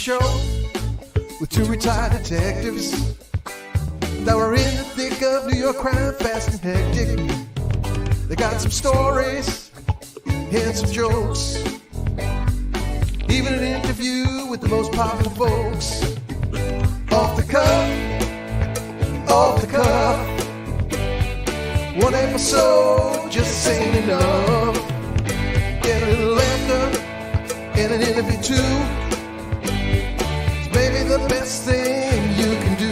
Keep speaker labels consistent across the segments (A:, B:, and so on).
A: show with two retired detectives that were in the thick of New York crime, fast and hectic. They got some stories and some jokes, even an interview with the most popular folks. Off the cuff, one episode just ain't enough. Get a little laughter and an interview too. It's maybe the best thing you can do.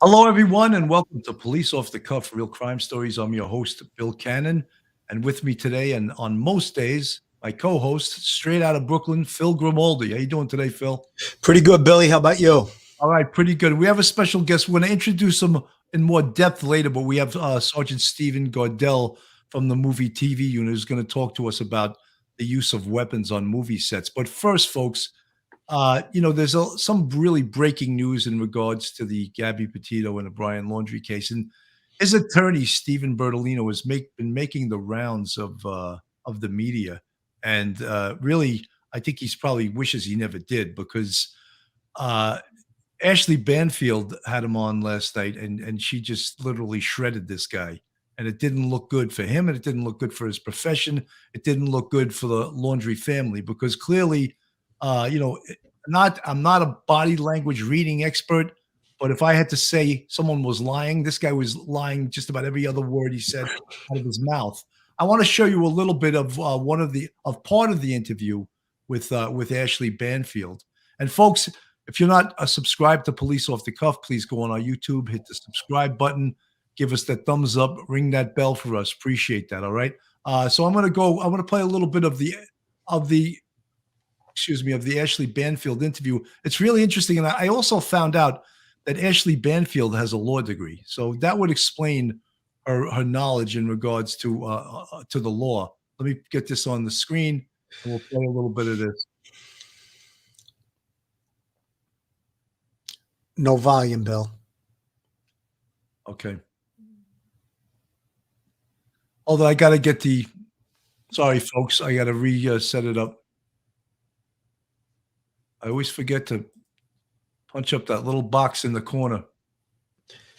B: Hello, everyone, and welcome to Police Off the Cuff, Real Crime Stories. I'm your host, Bill Cannon, and with me today, and on most days, my co-host, straight out of Brooklyn, Phil Grimaldi. How you doing today, Phil?
C: Pretty good, Billy. How about you?
B: All right, pretty good. We have a special guest. We're going to introduce him in more depth later, but we have Sergeant Steve Gardell from the movie TV unit who's going to talk to us about the use of weapons on movie sets. But first, folks, there's some really breaking news in regards to the Gabby Petito and the Brian Laundrie case, and his attorney Stephen Bertolino has been making the rounds of the media, and really, I think he's probably wishes he never did, because Ashley Banfield had him on last night, and she just literally shredded this guy, and it didn't look good for him, and it didn't look good for his profession. It didn't look good for the Laundrie family, because clearly. I'm not a body language reading expert, but if I had to say someone was lying, this guy was lying just about every other word he said out of his mouth. I want to show you a little bit of part of the interview with Ashley Banfield. And folks, if you're not subscribed to Police Off the Cuff, please go on our YouTube, hit the subscribe button, give us that thumbs up, ring that bell for us. Appreciate that. All right. So I'm going to play a little bit of the Ashley Banfield interview. It's really interesting. And I also found out that Ashley Banfield has a law degree. So that would explain her knowledge in regards to the law. Let me get this on the screen, and we'll play a little bit of this.
C: No volume, Bill.
B: Okay. Although I got to get sorry, folks, I got to set it up. I always forget to punch up that little box in the corner.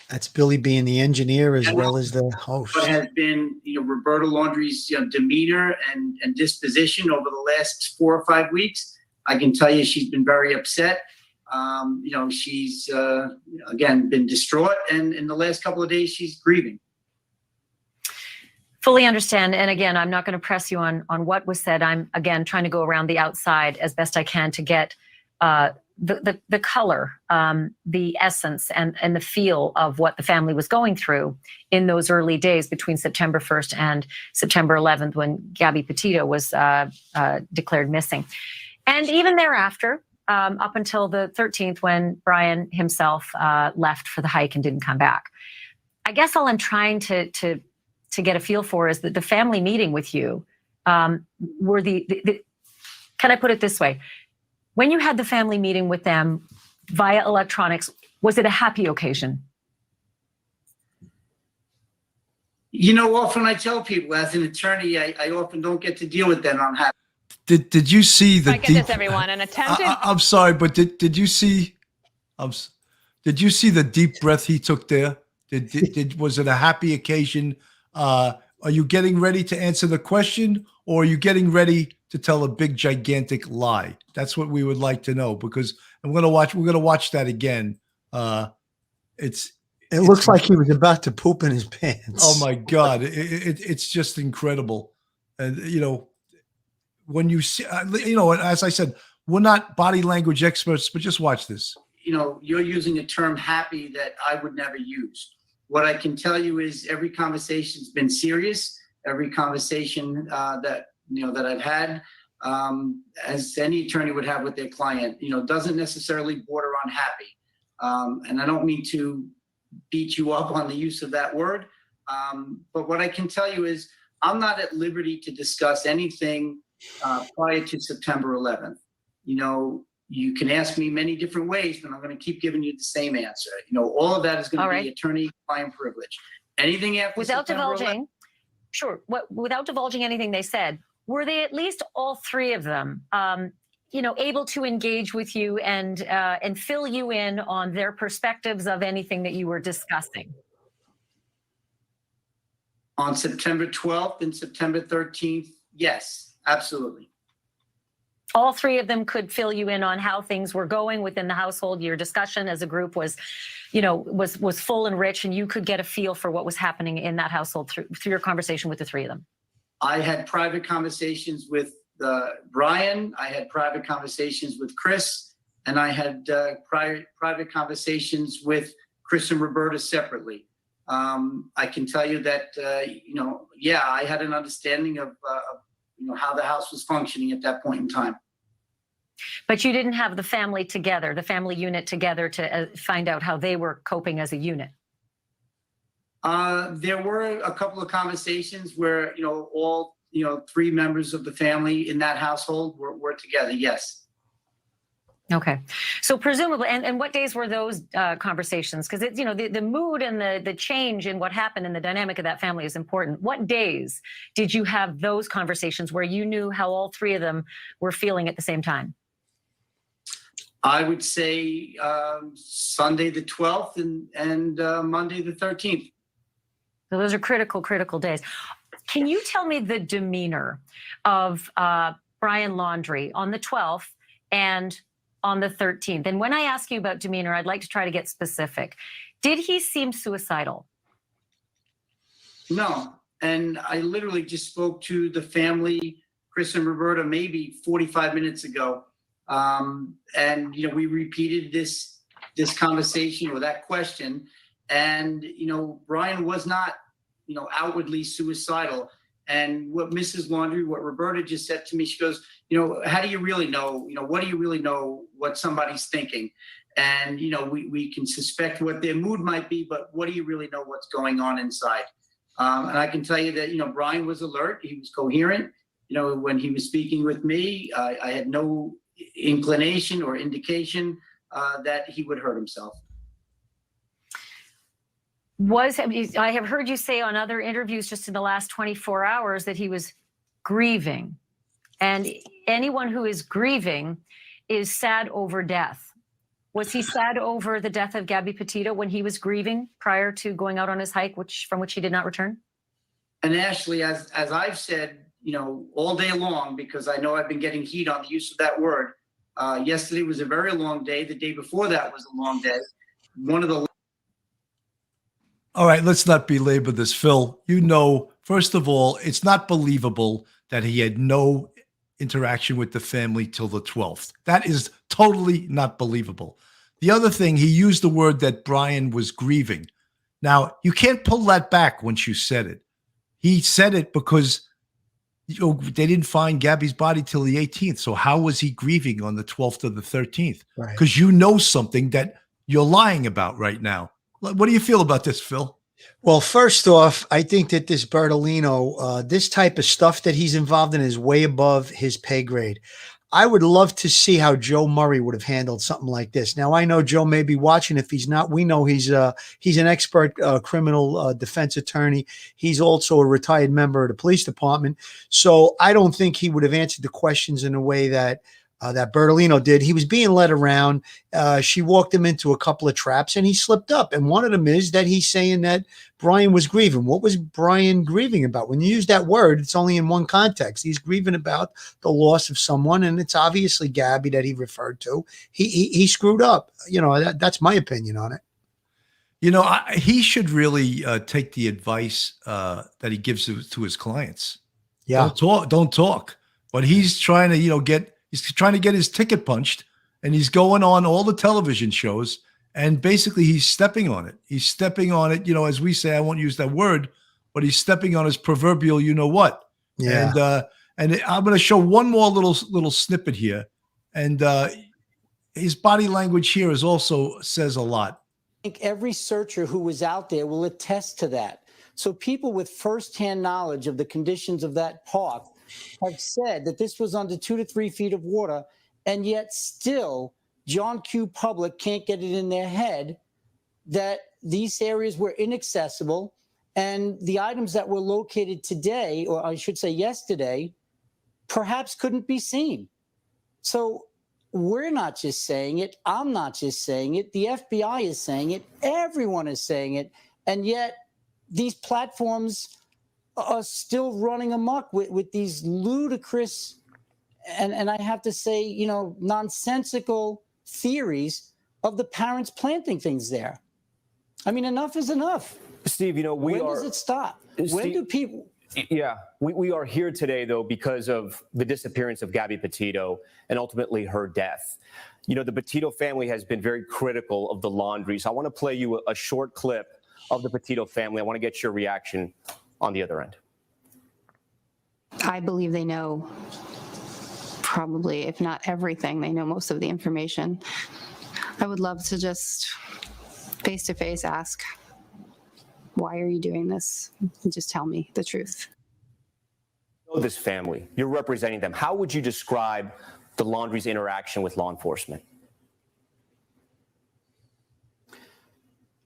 C: That's Billy being the engineer as well as the host.
D: What has been, Roberta Laundrie's demeanor and disposition over the last 4 or 5 weeks? I can tell you she's been very upset. She's again been distraught, and in the last couple of days she's grieving.
E: Fully understand. And again, I'm not going to press you on what was said. I'm, again, trying to go around the outside as best I can to get the color, the essence, and the feel of what the family was going through in those early days between September 1st and September 11th, when Gabby Petito was declared missing. And even thereafter, up until the 13th, when Brian himself left for the hike and didn't come back. I guess all I'm trying to get a feel for is that the family meeting with you were can I put it this way? When you had the family meeting with them via electronics, was it a happy occasion?
D: Often I tell people as an attorney, I often don't get to deal with that unhappy.
B: Did you see the?
F: I get this, everyone. An attempted.
B: I'm sorry, but did you see? Did you see the deep breath he took there? Was it a happy occasion? Are you getting ready to answer the question, or are you getting ready to tell a big gigantic lie? That's what we would like to know, because we're gonna watch that again. It
C: looks like he was about to poop in his pants.
B: Oh my God, it's just incredible. And when you see, as I said, we're not body language experts, but just watch this.
D: You're using a term happy that I would never use. What I can tell you is every conversation's been serious. Every conversation that I've had, as any attorney would have with their client, doesn't necessarily border on happy. And I don't mean to beat you up on the use of that word, but what I can tell you is I'm not at liberty to discuss anything prior to September 11th. You know, you can ask me many different ways, but I'm going to keep giving you the same answer. You know, all of that is going to be attorney-client privilege. Anything after
E: Without
D: September 11th,
E: divulging, sure. Without divulging anything they said, were they at least all three of them, you know, able to engage with you and fill you in on their perspectives of anything that you were discussing?
D: on September 12th and September 13th, yes, absolutely.
E: All three of them could fill you in on how things were going within the household. Your discussion as a group was, you know, was full and rich, and you could get a feel for what was happening in that household through your conversation with the three of them.
D: I had private conversations with Brian. I had private conversations with Chris, and I had private conversations with Chris and Roberta separately. I can tell you that, you know, yeah, I had an understanding of you know, how the house was functioning at that point in time.
E: But you didn't have the family together, the family unit together to find out how they were coping as a unit.
D: There were a couple of conversations where, you know, all, you know, three members of the family in that household were together. Yes.
E: Okay. So presumably, and what days were those conversations? Because it's, you know, the mood and the change in what happened in the dynamic of that family is important. What days did you have those conversations where you knew how all three of them were feeling at the same time?
D: I would say Sunday the 12th and Monday the 13th.
E: So those are critical days. Can you tell me the demeanor of Brian Laundrie on the 12th and on the 13th? And when I ask you about demeanor, I'd like to try to get specific. Did he seem suicidal?
D: No. And I literally just spoke to the family, Chris and Roberta, maybe 45 minutes ago. And, you know, we repeated this conversation or that question. And, you know, Brian was not, you know, outwardly suicidal. And what Mrs. Laundrie, what Roberta just said to me, she goes, you know, how do you really know, you know, what do you really know what somebody's thinking? And, you know, we can suspect what their mood might be, but what do you really know what's going on inside? And I can tell you that, you know, Brian was alert. He was coherent. You know, when he was speaking with me, I had no inclination or indication that he would hurt himself.
E: I have heard you say on other interviews just in the last 24 hours that he was grieving. And anyone who is grieving is sad over death. Was he sad over the death of Gabby Petito when he was grieving prior to going out on his hike, from which he did not return?
D: And Ashley, as I've said, you know, all day long, because I know I've been getting heat on the use of that word. Yesterday was a very long day. The day before that was a long day.
B: All right, let's not belabor this, Phil. You know, first of all, it's not believable that he had no interaction with the family till the 12th. That is totally not believable. The other thing, he used the word that Brian was grieving. Now, you can't pull that back once you said it. He said it because, you know, they didn't find Gabby's body till the 18th. So how was he grieving on the 12th or the 13th? Because you know something that you're lying about right now. What do you feel about this, Phil?
C: Well, first off, I think that this Bertolino, this type of stuff that he's involved in is way above his pay grade. I would love to see how Joe Murray would have handled something like this. Now, I know Joe may be watching. If he's not, we know he's an expert criminal defense attorney. He's also a retired member of the police department. So I don't think he would have answered the questions in a way that Bertolino did. He was being led around. She walked him into a couple of traps and he slipped up. And one of them is that he's saying that Brian was grieving. What was Brian grieving about? When you use that word, it's only in one context. He's grieving about the loss of someone, and it's obviously Gabby that he referred to. He screwed up. You know, that's my opinion on it.
B: You know, he should really take the advice that he gives to his clients.
C: Yeah.
B: Don't talk. But he's trying to, you know, he's trying to get his ticket punched, and he's going on all the television shows, and basically he's stepping on it. He's stepping on it, you know, as we say, I won't use that word, but he's stepping on his proverbial, you know what?
C: Yeah.
B: And I'm going to show one more little snippet here. And his body language here is also says a lot.
F: I think every searcher who was out there will attest to that.
D: So people with firsthand knowledge of the conditions of that park have said that this was under 2 to 3 feet of water, and yet still John Q. Public can't get it in their head that these areas were inaccessible, and the items that were located today, or I should say yesterday, perhaps couldn't be seen. So we're not just saying it. I'm not just saying it. The FBI is saying it. Everyone is saying it. And yet these platforms are still running amok with these ludicrous and I have to say, you know, nonsensical theories of the parents planting things there. I mean, enough is enough.
F: Steve, you know,
D: when does it stop? When do people...
F: Yeah, we are here today, though, because of the disappearance of Gabby Petito and ultimately her death. You know, the Petito family has been very critical of the laundry. So I want to play you a short clip of the Petito family. I want to get your reaction on the other end.
G: I believe they know probably, if not everything, they know most of the information. I would love to just face-to-face ask, why are you doing this? And just tell me the truth.
F: You know this family, you're representing them. How would you describe the laundry's interaction with law enforcement?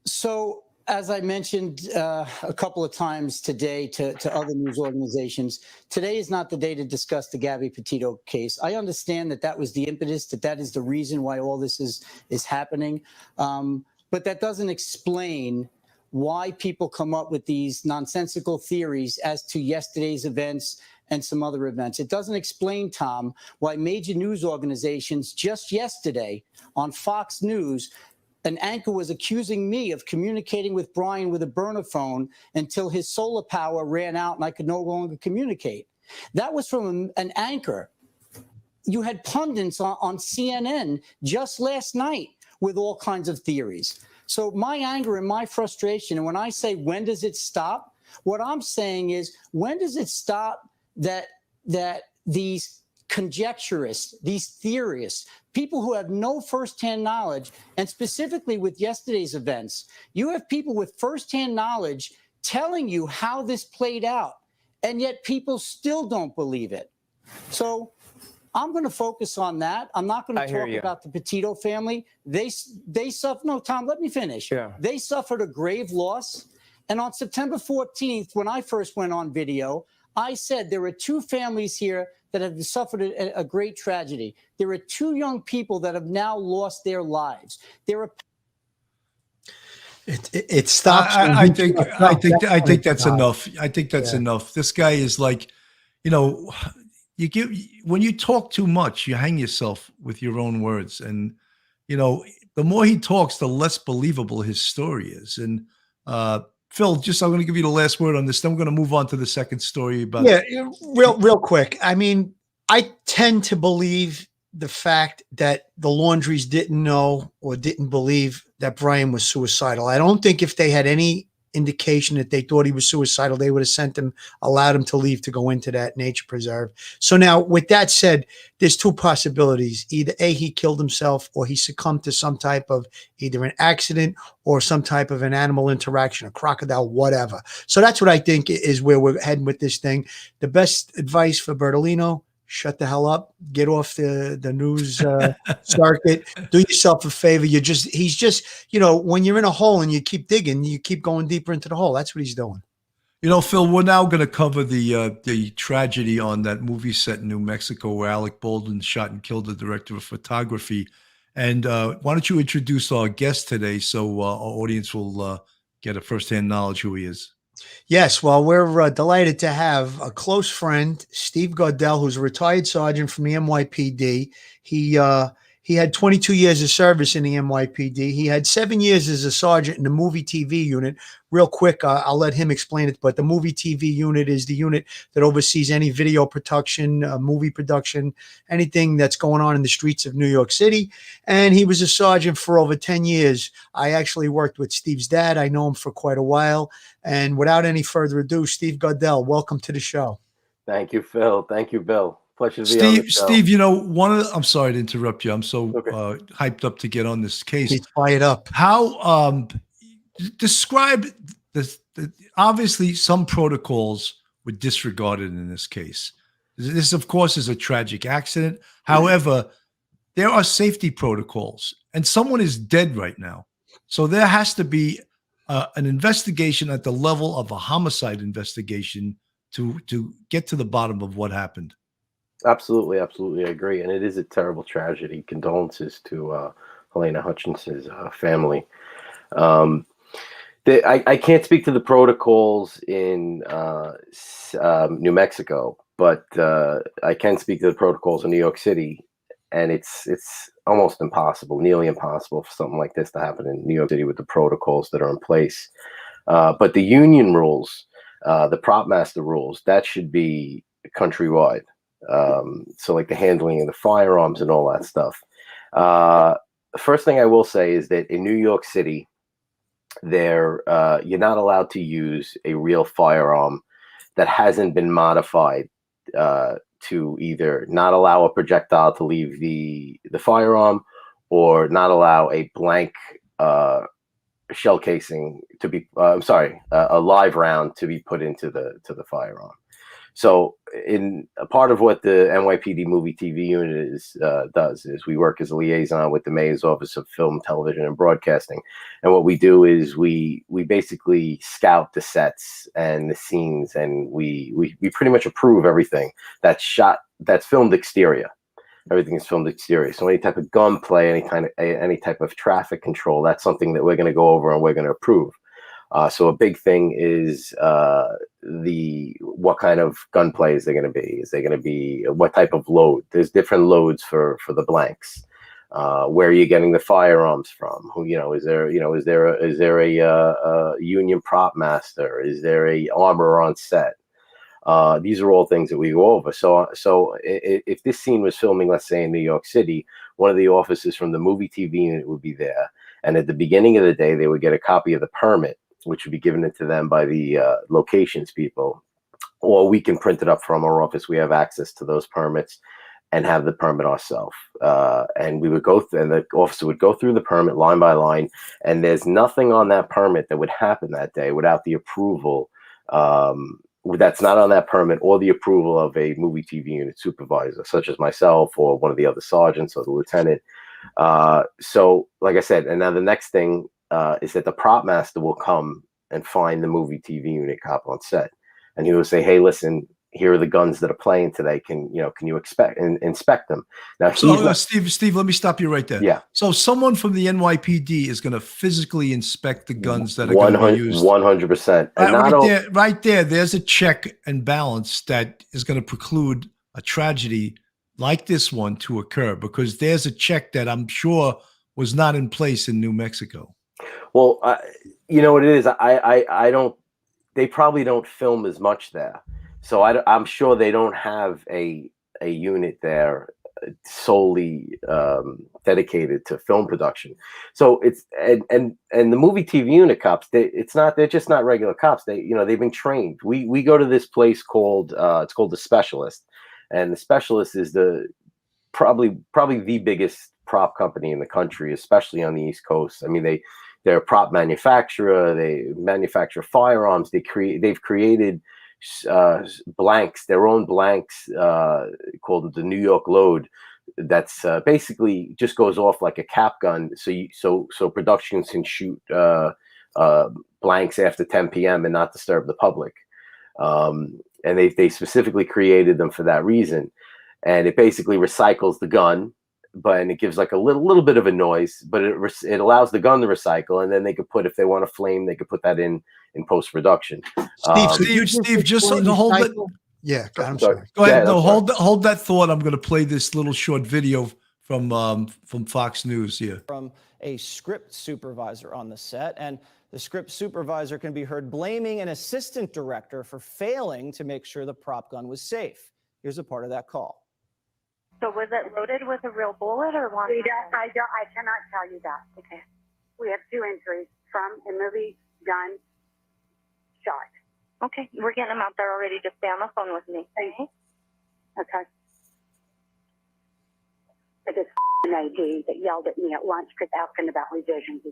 D: So, as I mentioned a couple of times today to other news organizations, today is not the day to discuss the Gabby Petito case. I understand that that was the impetus, that is the reason why all this is happening. But that doesn't explain why people come up with these nonsensical theories as to yesterday's events and some other events. It doesn't explain, Tom, why major news organizations just yesterday on Fox News, an anchor was accusing me of communicating with Brian with a burner phone until his solar power ran out and I could no longer communicate. That was from an anchor. You had pundits on CNN just last night with all kinds of theories. So my anger and my frustration, and when I say, when does it stop? What I'm saying is, when does it stop that these conjecturists, these theorists, people who have no firsthand knowledge, and specifically with yesterday's events, you have people with firsthand knowledge telling you how this played out, and yet people still don't believe it. So I'm going to focus on that. I'm not going to talk about the Petito family. They suffered. No, Tom, let me finish. Yeah. They suffered a grave loss. And on September 14th, when I first went on video, I said there are two families here that have suffered a great tragedy. There are two young people that have now lost their lives. There are.
C: It stops.
B: I think that's enough. I think that's enough. This guy is like, you know, when you talk too much, you hang yourself with your own words. And, you know, the more he talks, the less believable his story is. And Phil, I'm going to give you the last word on this. Then we're going to move on to the second story about.
C: Yeah, real quick. I mean, I tend to believe the fact that the laundries didn't know or didn't believe that Brian was suicidal. I don't think if they had any indication that they thought he was suicidal, they would have sent him, allowed him to leave to go into that nature preserve. So now, with that said, there's two possibilities. Either A, he killed himself, or he succumbed to some type of either an accident or some type of an animal interaction, a crocodile, whatever. So that's what I think is where we're heading with this thing. The best advice for Bertolino: shut the hell up, get off the news circuit, do yourself a favor. He's just, you know, when you're in a hole and you keep digging, you keep going deeper into the hole. That's what he's doing.
B: You know, Phil, we're now going to cover the tragedy on that movie set in New Mexico where Alec Baldwin shot and killed the director of photography. And why don't you introduce our guest today so our audience will get a firsthand knowledge who he is.
C: Yes, well, we're delighted to have a close friend, Steve Gardell, who's a retired sergeant from the NYPD. He had 22 years of service in the NYPD. He had 7 years as a sergeant in the movie TV unit. Real quick, I'll let him explain it, but the movie TV unit is the unit that oversees any video production, movie production, anything that's going on in the streets of New York City. And he was a sergeant for over 10 years. I actually worked with Steve's dad. I know him for quite a while. And without any further ado, Steve Gardell, welcome to the show.
H: Thank you, Phil. Thank you, Bill. Pleasure to be on the show.
B: Steve, you know, I'm sorry to interrupt you. I'm so hyped up to get on this case.
C: He's fired up.
B: How describe obviously some protocols were disregarded in this case. This, of course, is a tragic accident. However, there are safety protocols, and someone is dead right now. So there has to be an investigation at the level of a homicide investigation to get to the bottom of what happened.
H: Absolutely, absolutely, I agree. And it is a terrible tragedy. Condolences to Helena Hutchinson's family. I can't speak to the protocols in New Mexico, but I can speak to the protocols in New York City, and it's almost impossible, nearly impossible, for something like this to happen in New York City with the protocols that are in place. But the union rules, the prop master rules, that should be countrywide. So like the handling of the firearms and all that stuff. The first thing I will say is that in New York City, you're not allowed to use a real firearm that hasn't been modified to either not allow a projectile to leave the firearm, or not allow a blank shell casing to be a live round to be put into the firearm. So in a part of what the NYPD movie TV unit does is we work as a liaison with the Mayor's Office of Film, Television, and Broadcasting. And what we do is we basically scout the sets and the scenes, and we pretty much approve everything that's filmed exterior. Everything is filmed exterior. So any type of gunplay, any type of traffic control, that's something that we're going to go over and we're going to approve. So a big thing is what kind of gunplay is there going to be? Is there going to be what type of load? There's different loads for the blanks. Where are you getting the firearms from? Is there a union prop master? Is there a armorer on set? These are all things that we go over. So if this scene was filming, let's say in New York City, one of the officers from the movie TV unit would be there, and at the beginning of the day, they would get a copy of the permit, which would be given to them by the locations people, or we can print it up from our office. We have access to those permits and have the permit ourselves. And we would and the officer would go through the permit line by line, and there's nothing on that permit that would happen that day without the approval. That's not on that permit, or the approval of a movie TV unit supervisor, such as myself or one of the other sergeants or the lieutenant. So like I said, and now the next thing is that the prop master will come and find the movie TV unit cop on set, and he will say, "Hey, listen, here are the guns that are playing today. Can you inspect them?" Now,
B: Steve, let me stop you right there.
H: Yeah.
B: So someone from the NYPD is going to physically inspect the guns that are going to be used.
H: 100%.
B: Right there, there's a check and balance that is going to preclude a tragedy like this one to occur, because there's a check that I'm sure was not in place in New Mexico.
H: Well, you know what it is. I don't. They probably don't film as much there, so I'm sure they don't have a unit there solely dedicated to film production. So it's and the movie TV unit cops. They're just not regular cops. They've been trained. We go to this place called it's called The Specialist, and The Specialist is probably the biggest prop company in the country, especially on the East Coast. I mean, they're a prop manufacturer. They manufacture firearms. They've created blanks, their own blanks, called the New York Load. That's basically just goes off like a cap gun. So productions can shoot blanks after 10 p.m. and not disturb the public. And they specifically created them for that reason. And it basically recycles the gun, and it gives like a little bit of a noise, but it allows the gun to recycle, and then they could put, if they want a flame, they could put that in post-production.
B: Steve, just hold it.
C: Yeah, I'm sorry.
B: Go ahead. No, hold that thought. I'm going to play this little short video from Fox News here.
I: From a script supervisor on the set, and the script supervisor can be heard blaming an assistant director for failing to make sure the prop gun was safe. Here's a part of that call.
J: So was it loaded with a real bullet or one? I cannot tell you that. Okay. We have 2 entries from a movie gun shot. Okay, we're getting them out there already. Just stay on the phone with me. Okay. Okay. It is AD that yelled at me at lunch because asking about revisions.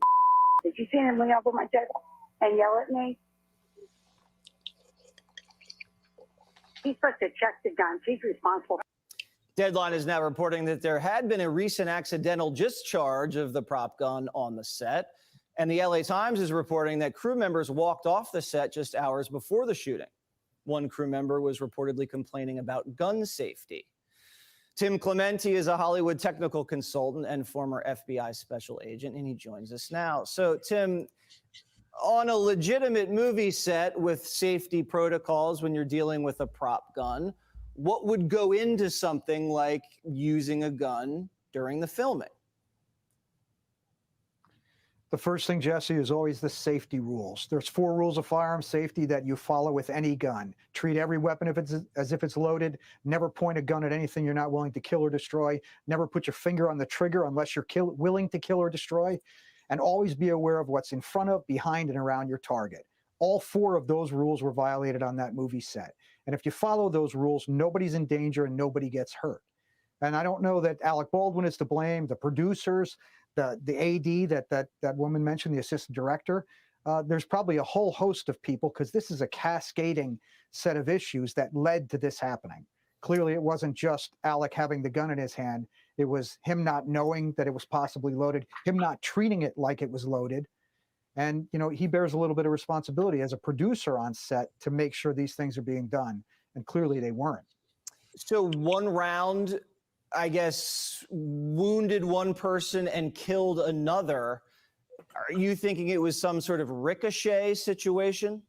J: Did you see him lean over my table and yell at me? She's supposed to check the gun. She's responsible.
I: Deadline is now reporting that there had been a recent accidental discharge of the prop gun on the set. And the LA Times is reporting that crew members walked off the set just hours before the shooting. One crew member was reportedly complaining about gun safety. Tim Clementi is a Hollywood technical consultant and former FBI special agent, and he joins us now. So, Tim, on a legitimate movie set with safety protocols when you're dealing with a prop gun, what would go into something like using a gun during the filming?
K: The first thing, Jesse, is always the safety rules. There's 4 rules of firearm safety that you follow with any gun. Treat every weapon as if it's loaded. Never point a gun at anything you're not willing to kill or destroy. Never put your finger on the trigger unless you're willing to kill or destroy. And always be aware of what's in front of, behind, and around your target. All 4 of those rules were violated on that movie set. And if you follow those rules, nobody's in danger and nobody gets hurt. And I don't know that Alec Baldwin is to blame, the producers, the AD that woman mentioned, the assistant director. There's probably a whole host of people, because this is a cascading set of issues that led to this happening. Clearly, it wasn't just Alec having the gun in his hand. It was him not knowing that it was possibly loaded, him not treating it like it was loaded. And, you know, he bears a little bit of responsibility as a producer on set to make sure these things are being done. And clearly they weren't.
I: So one round, I guess, wounded one person and killed another. Are you thinking it was some sort of ricochet situation?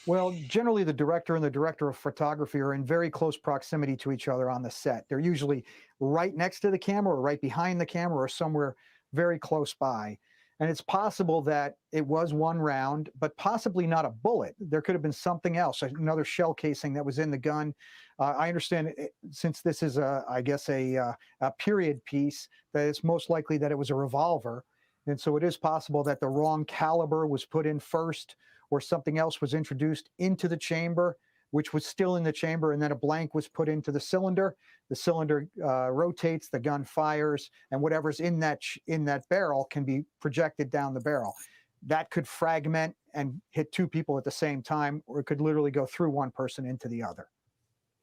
K: Well, generally the director and the director of photography are in very close proximity to each other on the set. They're usually right next to the camera or right behind the camera or somewhere very close by. And it's possible that it was one round, but possibly not a bullet. There could have been something else, another shell casing that was in the gun. I understand since this is I guess a period piece, that it's most likely that it was a revolver. And so it is possible that the wrong caliber was put in first, or something else was introduced into the chamber, which was still in the chamber, and then a blank was put into the cylinder. The cylinder rotates, the gun fires, and whatever's in that barrel can be projected down the barrel. That could fragment and hit 2 people at the same time, or it could literally go through one person into the other.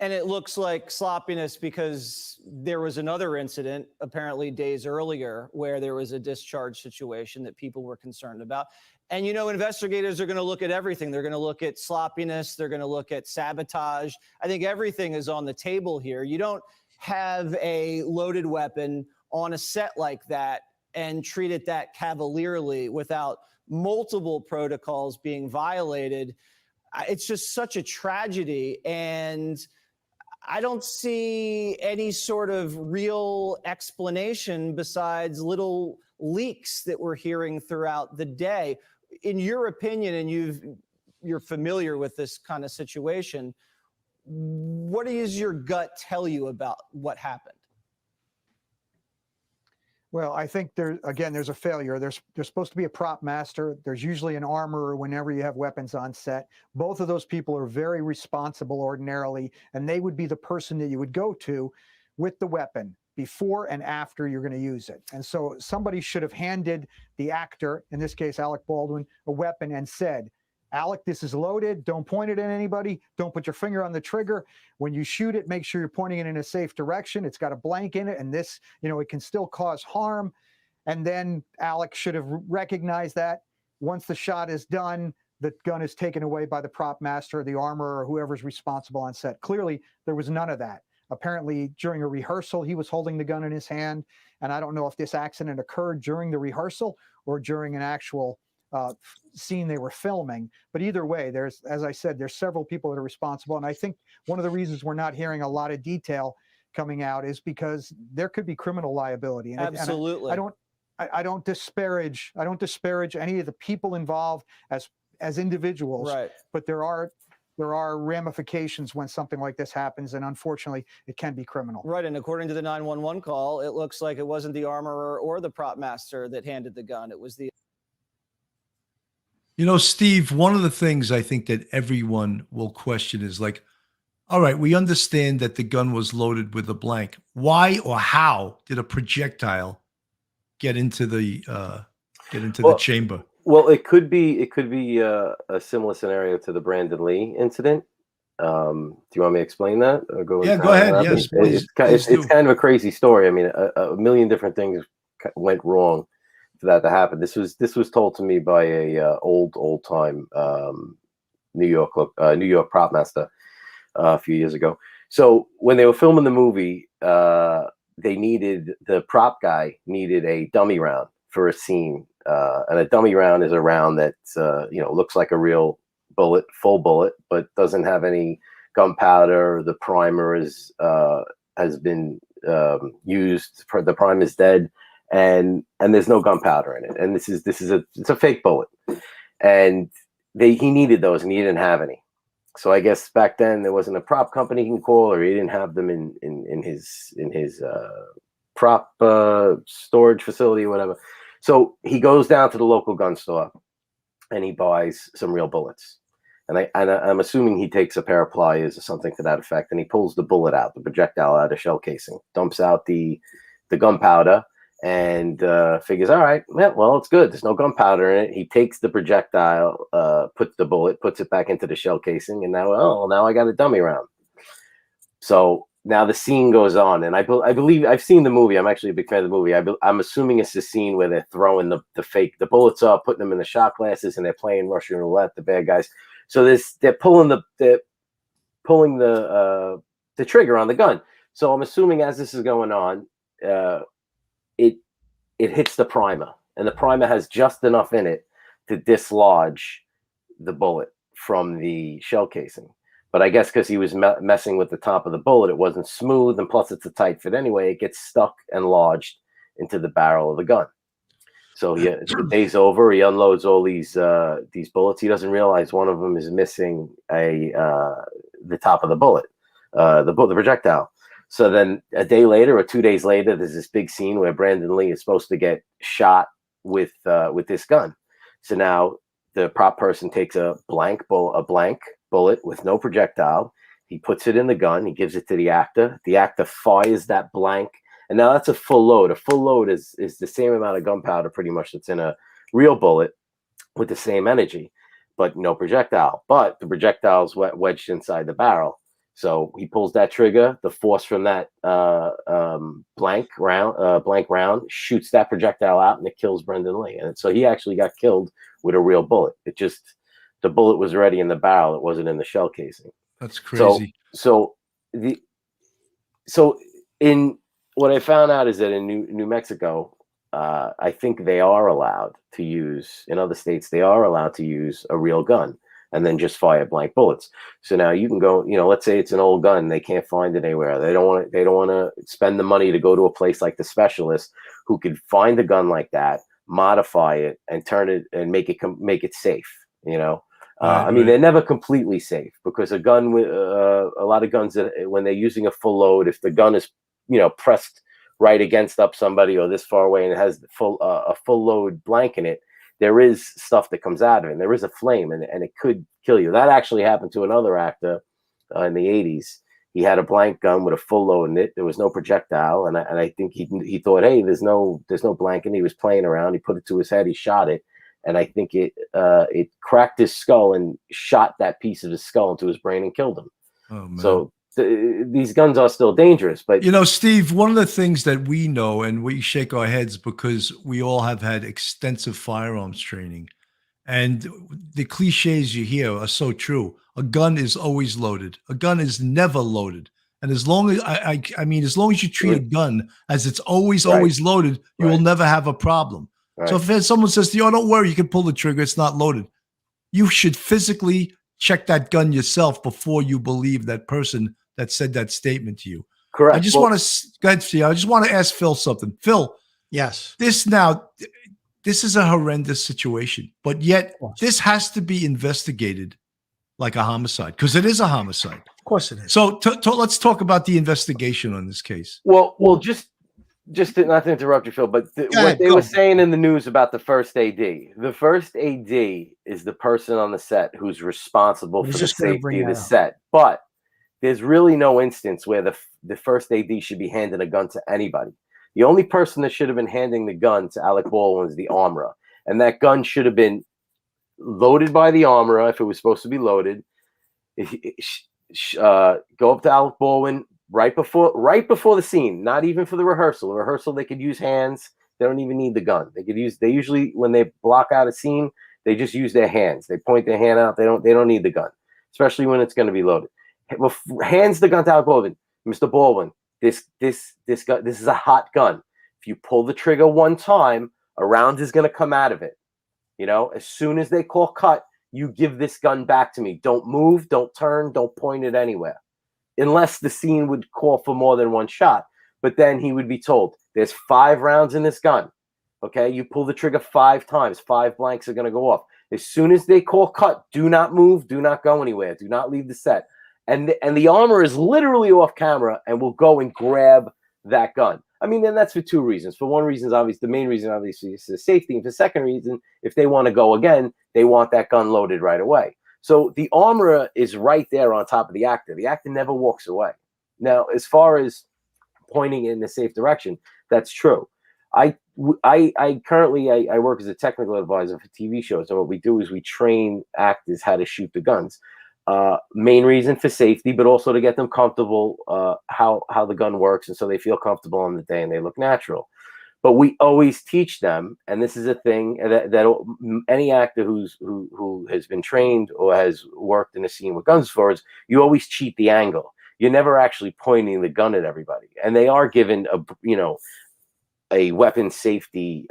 I: And it looks like sloppiness because there was another incident apparently days earlier where there was a discharge situation that people were concerned about. And, you know, investigators are going to look at everything. They're going to look at sloppiness. They're going to look at sabotage. I think everything is on the table here. You don't have a loaded weapon on a set like that and treat it that cavalierly without multiple protocols being violated. It's just such a tragedy. And I don't see any sort of real explanation besides little leaks that we're hearing throughout the day. In your opinion, and you're familiar with this kind of situation, what does your gut tell you about what happened?
K: Well, I think there's a failure. There's supposed to be a prop master. There's usually an armorer whenever you have weapons on set. Both of those people are very responsible ordinarily, and they would be the person that you would go to with the weapon before and after you're going to use it. And so somebody should have handed the actor, in this case Alec Baldwin, a weapon and said, Alec, this is loaded. Don't point it at anybody. Don't put your finger on the trigger. When you shoot it, make sure you're pointing it in a safe direction. It's got a blank in it, and this, you know, it can still cause harm. And then Alec should have recognized that. Once the shot is done, the gun is taken away by the prop master, the armorer, or whoever's responsible on set. Clearly, there was none of that. Apparently, during a rehearsal, he was holding the gun in his hand. And I don't know if this accident occurred during the rehearsal or during an actual scene they were filming. But either way, as I said, there's several people that are responsible. And I think one of the reasons we're not hearing a lot of detail coming out is because there could be criminal liability. And
I: Absolutely.
K: I don't disparage any of the people involved as individuals,
I: Right.
K: but there are ramifications when something like this happens, and unfortunately, it can be criminal.
I: Right, and according to the 911 call, it looks like it wasn't the armorer or the prop master that handed the gun. It was the...
B: You know, Steve, one of the things I think that everyone will question is like, all right, we understand that the gun was loaded with a blank. Why or how did a projectile get into the chamber?
H: Well, it could be a similar scenario to the Brandon Lee incident. Do you want me to explain that? Or go
B: Yeah,
H: into
B: go
H: how that
B: ahead.
H: happened?
B: Yes, please. Please
H: It's
B: do.
H: kind of a crazy story. I mean, a million different things went wrong for that to happen. This was told to me by a old time New York prop master a few years ago. So when they were filming the movie, the prop guy needed a dummy round for a scene, and a dummy round is a round that looks like a real bullet, full bullet, but doesn't have any gunpowder. The primer has been used. The prime is dead, and there's no gunpowder in it. And it's a fake bullet, and he needed those, and he didn't have any. So I guess back then there wasn't a prop company he can call, or he didn't have them in his prop storage facility or whatever. So he goes down to the local gun store and he buys some real bullets. And I'm assuming he takes a pair of pliers or something to that effect, and he pulls the bullet out, the projectile out of shell casing, dumps out the gunpowder, and figures, all right, yeah, well, it's good. There's no gunpowder in it. He takes the projectile, puts it back into the shell casing, and now I got a dummy round. So now the scene goes on, and I believe I've seen the movie. I'm actually a big fan of the movie. I'm assuming it's the scene where they're throwing the bullets up, putting them in the shot glasses, and they're playing Russian roulette, the bad guys. So they're pulling the trigger on the gun. So I'm assuming as this is going on, it hits the primer, and the primer has just enough in it to dislodge the bullet from the shell casing. But I guess because he was messing with the top of the bullet, it wasn't smooth, and plus it's a tight fit anyway. It gets stuck and lodged into the barrel of the gun. So the day's over. He unloads all these bullets. He doesn't realize one of them is missing the top of the bullet, the projectile. So then a day later or 2 days later, there's this big scene where Brandon Lee is supposed to get shot with this gun. So now the prop person takes a blank bullet with no projectile. He puts it in the gun. He gives it to the actor. The actor fires that blank. And now that's a full load. A full load is the same amount of gunpowder pretty much that's in a real bullet with the same energy, but no projectile. But the projectile is wedged inside the barrel. So he pulls that trigger. The force from that blank round shoots that projectile out, and it kills Brendan Lee. And so he actually got killed with a real bullet. The bullet was already in the barrel. It wasn't in the shell casing.
B: That's crazy.
H: So in what I found out is that in New Mexico, I think they are allowed to use, in other states, they are allowed to use a real gun and then just fire blank bullets. So now you can go, let's say it's an old gun, they can't find it anywhere. They don't want to spend the money to go to a place like the Specialist who could find a gun like that, modify it, and turn it and make it safe. I mean, they're never completely safe, because a gun with a lot of guns that when they're using a full load, if the gun is pressed right against up somebody or this far away and it has a full load blank in it, there is stuff that comes out of it, and there is a flame, and it could kill you. That actually happened to another actor in the 80s. He had a blank gun with a full load in it. There was no projectile, and I think he thought, hey, there's no blank in it. He was playing around. He put it to his head. He shot it, and I think it cracked his skull and shot that piece of his skull into his brain and killed him.
B: Oh, man.
H: So these guns are still dangerous. But
B: Steve, one of the things that we know, and we shake our heads because we all have had extensive firearms training, and the cliches you hear are so true. A gun is always loaded. A gun is never loaded. And as long as I mean, as long as you treat a gun as it's always loaded, you will never have a problem. So if someone says to you, "Oh, don't worry, you can pull the trigger, it's not loaded," you should physically check that gun yourself before you believe that person that said that statement to you.
H: Correct.
B: I just want to go ahead, Steve. I just want to ask Phil something. Phil,
C: yes,
B: this is a horrendous situation, but yet this has to be investigated like a homicide, because it is a homicide.
C: Of course it is.
B: So let's talk about the investigation on this case.
H: Well, just not to interrupt you, Phil, but what they were saying in the news about the first AD. The first AD is the person on the set who's responsible for the safety of the set. But there's really no instance where the first AD should be handing a gun to anybody. The only person that should have been handing the gun to Alec Baldwin is the armorer. and that gun should have been loaded by the armorer if it was supposed to be loaded. Go up to Alec Baldwin right before the scene, not even for the rehearsal. The rehearsal, they could use hands. They don't even need the gun. They usually, when they block out a scene, they just use their hands. They point their hand out. They don't need the gun, especially when it's going to be loaded. Hands the gun to Alec Baldwin. Mr. Baldwin, this gun, this is a hot gun. If you pull the trigger one time, a round is going to come out of it. You know, as soon as they call cut, you give this gun back to me. Don't move, don't turn, don't point it anywhere. Unless the scene would call for more than one shot. But then he would be told, there's 5 rounds in this gun. Okay, you pull the trigger 5 times. 5 blanks are going to go off. As soon as they call cut, do not move, do not go anywhere. Do not leave the set. And the armor is literally off camera and will go and grab that gun. I mean, then that's for 2 reasons. For one reason, obviously, the main reason, obviously, is the safety. And for the second reason, if they want to go again, they want that gun loaded right away. So the armorer is right there on top of the actor. The actor never walks away. Now, as far as pointing in the safe direction, that's true. I currently work as a technical advisor for TV shows. And what we do is we train actors how to shoot the guns. Main reason for safety, but also to get them comfortable how the gun works, and so they feel comfortable on the day and they look natural. But we always teach them, and this is a thing that any actor who has been trained or has worked in a scene with guns before is you always cheat the angle. You're never actually pointing the gun at everybody, and they are given a weapon safety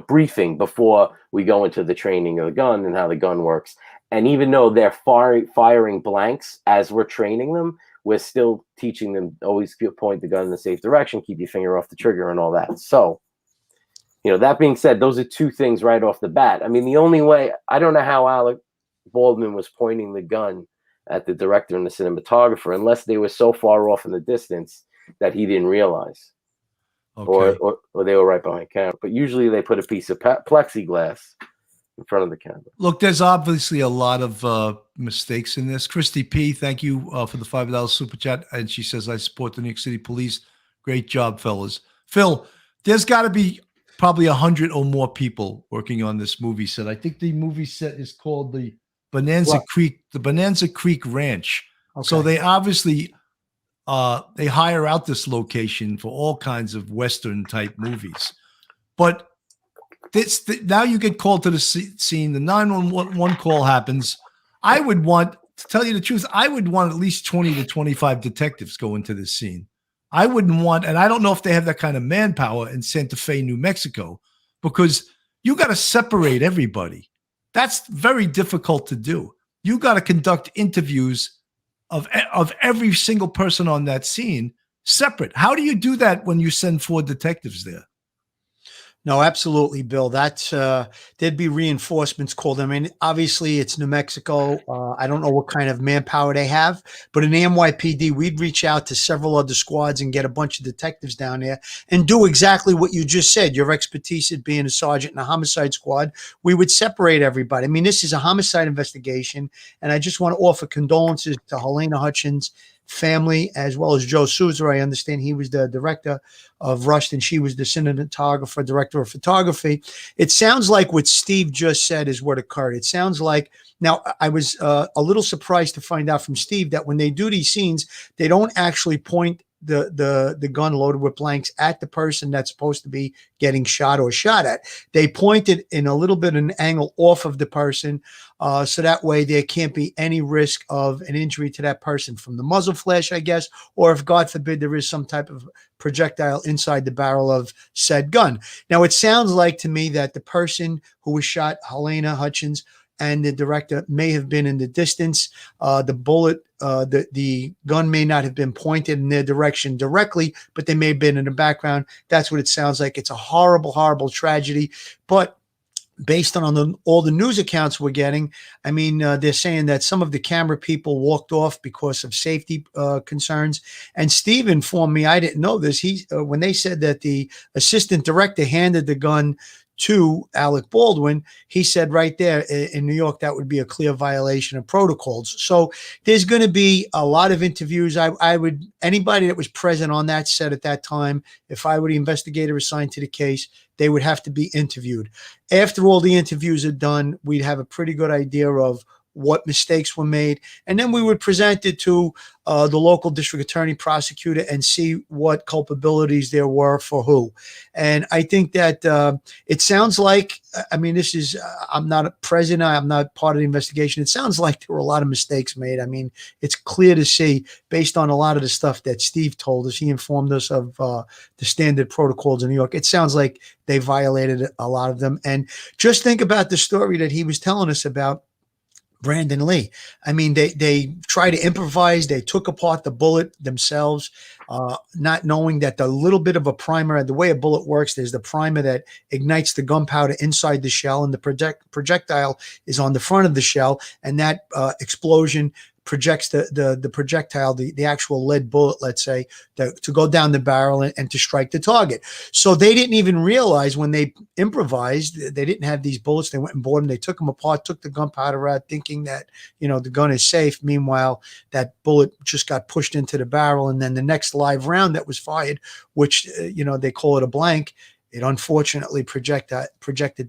H: briefing before we go into the training of the gun and how the gun works. And even though they're firing blanks as we're training them, we're still teaching them always point the gun in the safe direction, keep your finger off the trigger and all that. So, that being said, those are 2 things right off the bat. I mean, the only way, I don't know how Alec Baldwin was pointing the gun at the director and the cinematographer, unless they were so far off in the distance that he didn't realize. Okay. Or they were right behind camera. But usually they put a piece of plexiglass in front of the camera.
B: Look, there's obviously a lot of mistakes in this. Christy P, thank you for the $5 super chat. And she says, I support the New York City Police. Great job, fellas. Phil, there's got to be probably 100 or more people working on this movie set. I think the movie set is called the Bonanza Creek Ranch. Okay. So they obviously they hire out this location for all kinds of Western type movies. But now you get called to the scene. The 911 call happens. I would want, to tell you the truth, I would want at least 20 to 25 detectives go into this scene. I wouldn't want, and I don't know if they have that kind of manpower in Santa Fe, New Mexico, because you got to separate everybody. That's very difficult to do. You got to conduct interviews of every single person on that scene separate. How do you do that when you send 4 detectives there?
C: No, absolutely, Bill. That's there'd be reinforcements called. I mean, obviously it's New Mexico. I don't know what kind of manpower they have, but in the NYPD, we'd reach out to several other squads and get a bunch of detectives down there and do exactly what you just said. Your expertise at being a sergeant in a homicide squad, we would separate everybody. I mean, this is a homicide investigation, and I just want to offer condolences to Helena Hutchins' family, as well as Joe Souza. I understand he was the director of Rust and she was the cinematographer, director of photography. It sounds like what Steve just said is what occurred. It sounds like, now I was a little surprised to find out from Steve that when they do these scenes, they don't actually point the gun loaded with blanks at the person that's supposed to be getting shot or shot at. They point it in a little bit of an angle off of the person, so that way there can't be any risk of an injury to that person from the muzzle flash, I guess, or if God forbid there is some type of projectile inside the barrel of said gun. Now it sounds like to me that the person who was shot, Helena Hutchins, and the director may have been in the distance. The bullet, the gun may not have been pointed in their direction directly, but they may have been in the background. That's what it sounds like. It's a horrible, horrible tragedy. But based on all the news accounts we're getting, I mean, they're saying that some of the camera people walked off because of safety concerns. And Steve informed me, I didn't know this. When they said that the assistant director handed the gun to Alec Baldwin, he said right there in New York, that would be a clear violation of protocols. So there's going to be a lot of interviews. I would, anybody that was present on that set at that time, if I were the investigator assigned to the case, they would have to be interviewed. After all the interviews are done, we'd have a pretty good idea of what mistakes were made, and then we would present it to the local district attorney, prosecutor, and see what culpabilities there were for who. And I think that it sounds like, I mean, this is, I'm not a president, I'm not part of the investigation. It sounds like there were a lot of mistakes made. I mean, it's clear to see based on a lot of the stuff that Steve told us. He informed us of the standard protocols in New York. It sounds like they violated a lot of them. And just think about the story that he was telling us about Brandon Lee. I mean, they tried to improvise. They took apart the bullet themselves, not knowing that the little bit of a primer, the way a bullet works, there's the primer that ignites the gunpowder inside the shell, and the projectile is on the front of the shell, and that explosion projects the projectile, the actual lead bullet, let's say, to go down the barrel and to strike the target. So they didn't even realize when they improvised, they didn't have these bullets. They went and bought them. They took them apart, took the gunpowder out, thinking that, you know, the gun is safe. Meanwhile, that bullet just got pushed into the barrel. And then the next live round that was fired, which, you know, they call it a blank, it unfortunately projected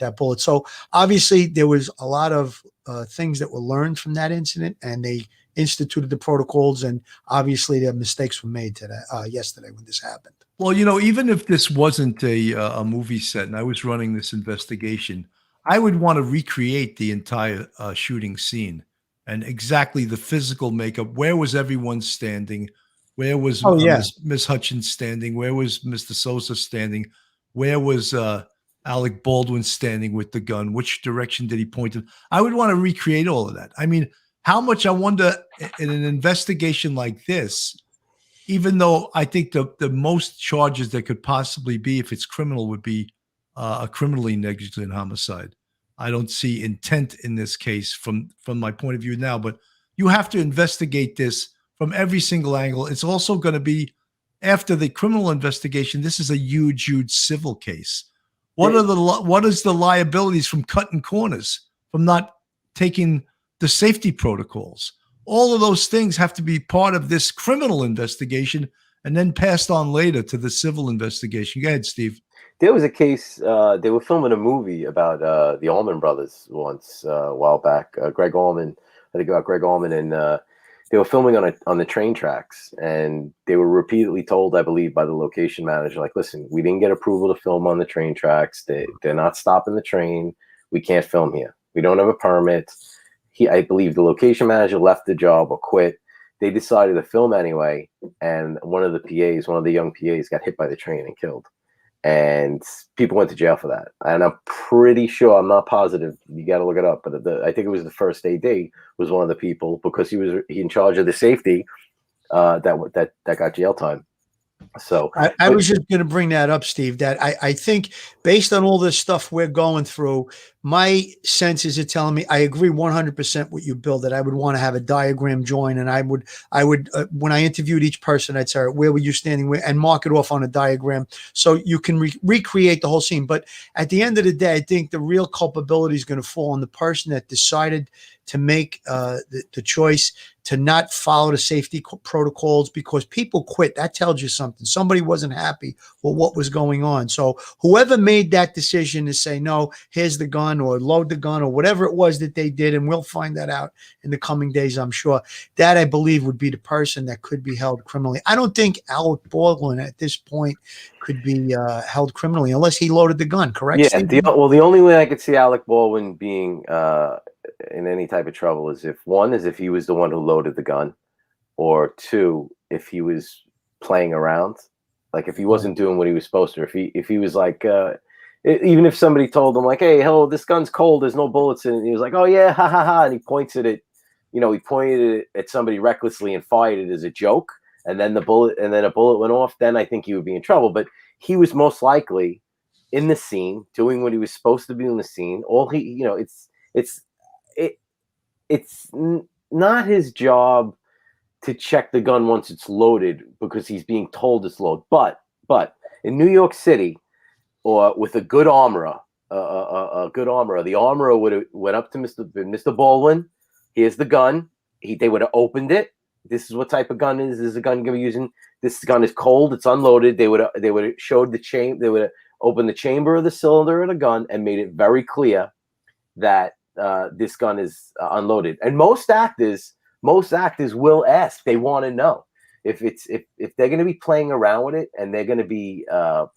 C: that bullet. So obviously there was a lot of things that were learned from that incident, and they instituted the protocols, and obviously the mistakes were made yesterday when this happened.
B: Well, you know, even if this wasn't a movie set and I was running this investigation, I would want to recreate the entire shooting scene and exactly the physical makeup. Where was everyone standing? Where was Miss Hutchins standing? Where was Mr. Sosa standing? Where was Alec Baldwin standing with the gun? Which direction did he point in? I would want to recreate all of that. I mean, how much I wonder in an investigation like this, even though I think the most charges that could possibly be, if it's criminal, would be a criminally negligent homicide. I don't see intent in this case from my point of view now, but you have to investigate this from every single angle. It's also going to be, after the criminal investigation, this is a huge civil case. What is the liabilities from cutting corners, from not taking the safety protocols? All of those things have to be part of this criminal investigation and then passed on later to the civil investigation. Go ahead, Steve.
H: There was a case, they were filming a movie about the Allman Brothers once a while back. Greg Allman, I think about Greg Allman, and they were filming on the train tracks, and they were repeatedly told, I believe, by the location manager, like, listen, we didn't get approval to film on the train tracks. They're not stopping the train. We can't film here. We don't have a permit. I believe the location manager left the job or quit. They decided to film anyway, and one of the young PAs got hit by the train and killed. And people went to jail for that. And I'm pretty sure, I'm not positive, you got to look it up, but I think it was the first AD was one of the people, because he was in charge of the safety, that got jail time. So
C: I was just going to bring that up, Steve, that I think based on all this stuff we're going through, my senses are telling me, I agree 100% with you, Bill, that I would want to have a diagram join. And I would when I interviewed each person, I'd say, where were you standing, and mark it off on a diagram so you can recreate the whole scene. But at the end of the day, I think the real culpability is going to fall on the person that decided to make the choice to not follow the safety protocols, because people quit. That tells you something. Somebody wasn't happy with what was going on. So whoever made that decision to say, no, here's the gun, or load the gun, or whatever it was that they did, and we'll find that out in the coming days, I'm sure, that I believe would be the person that could be held criminally. I don't think Alec Baldwin at this point could be held criminally unless he loaded the gun, correct?
H: Yeah, the only way I could see Alec Baldwin being in any type of trouble is if he was the one who loaded the gun, or two, if he was playing around, like if he wasn't doing what he was supposed to, if he was like, even if somebody told him like, hey, hello, this gun's cold, there's no bullets in it, and he was like, oh yeah, ha ha ha, and he pointed it at somebody recklessly and fired it as a joke, and then a bullet went off, then I think he would be in trouble. But he was most likely in the scene doing what he was supposed to be in the scene. It's not his job to check the gun once it's loaded because he's being told it's loaded. But in New York City, or with a good armorer, the armorer would have went up to Mr. Baldwin. Here's the gun. They would have opened it. This is what type of gun is. This is a gun going to be using. This gun is cold. It's unloaded. They would have showed the chain. They would have opened the chamber of the cylinder of the gun and made it very clear that this gun is unloaded. And most actors will ask. They want to know if they're going to be playing around with it and they're going to be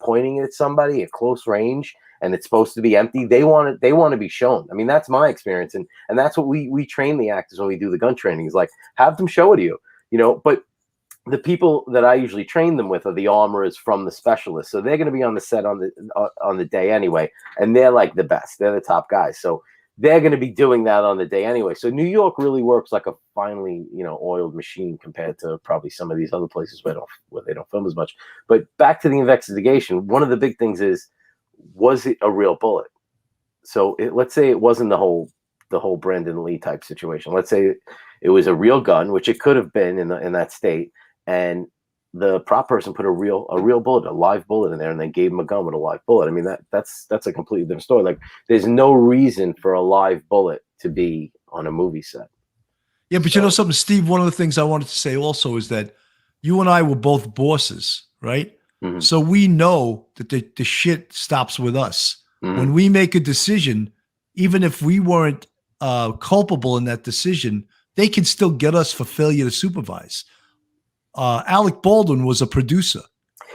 H: pointing it at somebody at close range and it's supposed to be empty. They want to be shown. I mean, that's my experience, and that's what we train the actors when we do the gun training. Is like, have them show it to you, you know. But the people that I usually train them with are the armorers from the specialists, so they're going to be on the set on the day anyway, and they're like the best. They're the top guys, so they're going to be doing that on the day anyway. So New York really works like a finely, you know, oiled machine compared to probably some of these other places where they don't film as much. But back to the investigation, one of the big things is, was it a real bullet? So let's say it wasn't the whole Brandon Lee type situation. Let's say it was a real gun, which it could have been in that state, and the prop person put a real bullet, a live bullet in there, and they gave him a gun with a live bullet. I mean, that's a completely different story. Like, there's no reason for a live bullet to be on a movie set.
B: Yeah, but you know something, Steve, one of the things I wanted to say also is that you and I were both bosses, right? Mm-hmm. So we know that the shit stops with us. Mm-hmm. When we make a decision, even if we weren't culpable in that decision, they can still get us for failure to supervise. Alec Baldwin was a producer.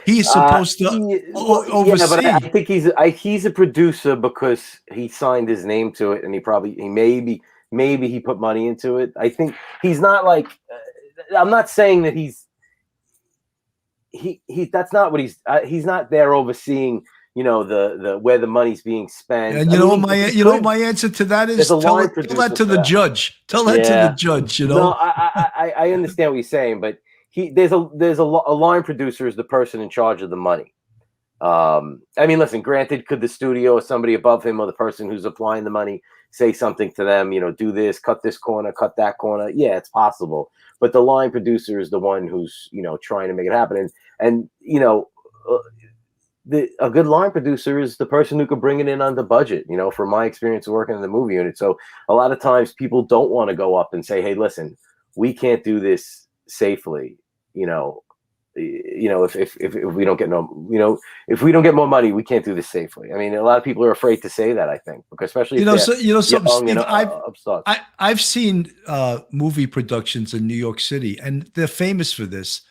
B: He is supposed to oversee.
H: Yeah, but I think he's a producer because he signed his name to it, and maybe he put money into it. I think he's not like. I'm not saying that that's not what he's not there overseeing, you know, the where the money's being spent.
B: And my answer to that is tell that to the judge. Tell that to the judge. You know,
H: no, I understand what you're saying, but there's a line producer is the person in charge of the money. I mean, listen, granted, could the studio or somebody above him or the person who's applying the money say something to them, you know, do this, cut this corner, cut that corner? Yeah, it's possible. But the line producer is the one who's, you know, trying to make it happen. And you know, a good line producer is the person who can bring it in on the budget, you know, from my experience working in the movie unit. So a lot of times people don't want to go up and say, hey, listen, we can't do this safely. If we don't get if we don't get more money, we can't do this safely. I mean, a lot of people are afraid to say that, I think, because especially
B: something, Steve, I've seen movie productions in New York City, and they're famous for this.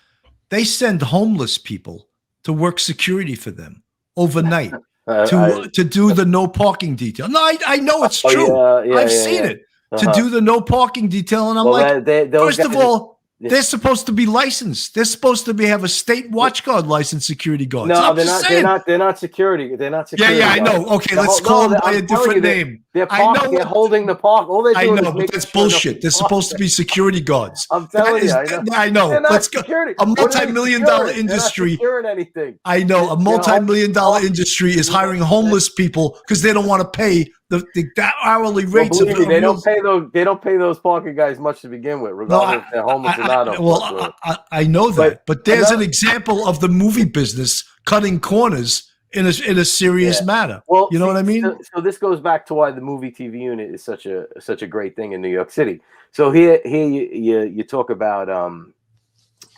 B: They send homeless people to work security for them overnight to do the no parking detail. No, I know it's true. I've seen it to do the no parking detail, and I'm first of all, they're supposed to be licensed. They're supposed to have a state watch guard license, security guards.
H: No, they're not. They're not security. They're not security.
B: Yeah, I know. Okay, let's call them by a different name.
H: They're holding the park. All they're doing
B: but that's bullshit. They're supposed to be security guards.
H: I'm telling you.
B: I know. Let's go. A multi-million-dollar industry.
H: Anything.
B: I know. A multi-million-dollar industry is hiring homeless people because they don't want to pay the hourly rates.
H: They don't pay those parking guys much to begin with, regardless if they're homeless or not.
B: I know that, but there's an example of the movie business cutting corners in a serious matter. Well, you know what I mean?
H: So this goes back to why the movie TV unit is such a great thing in New York City. So here you talk about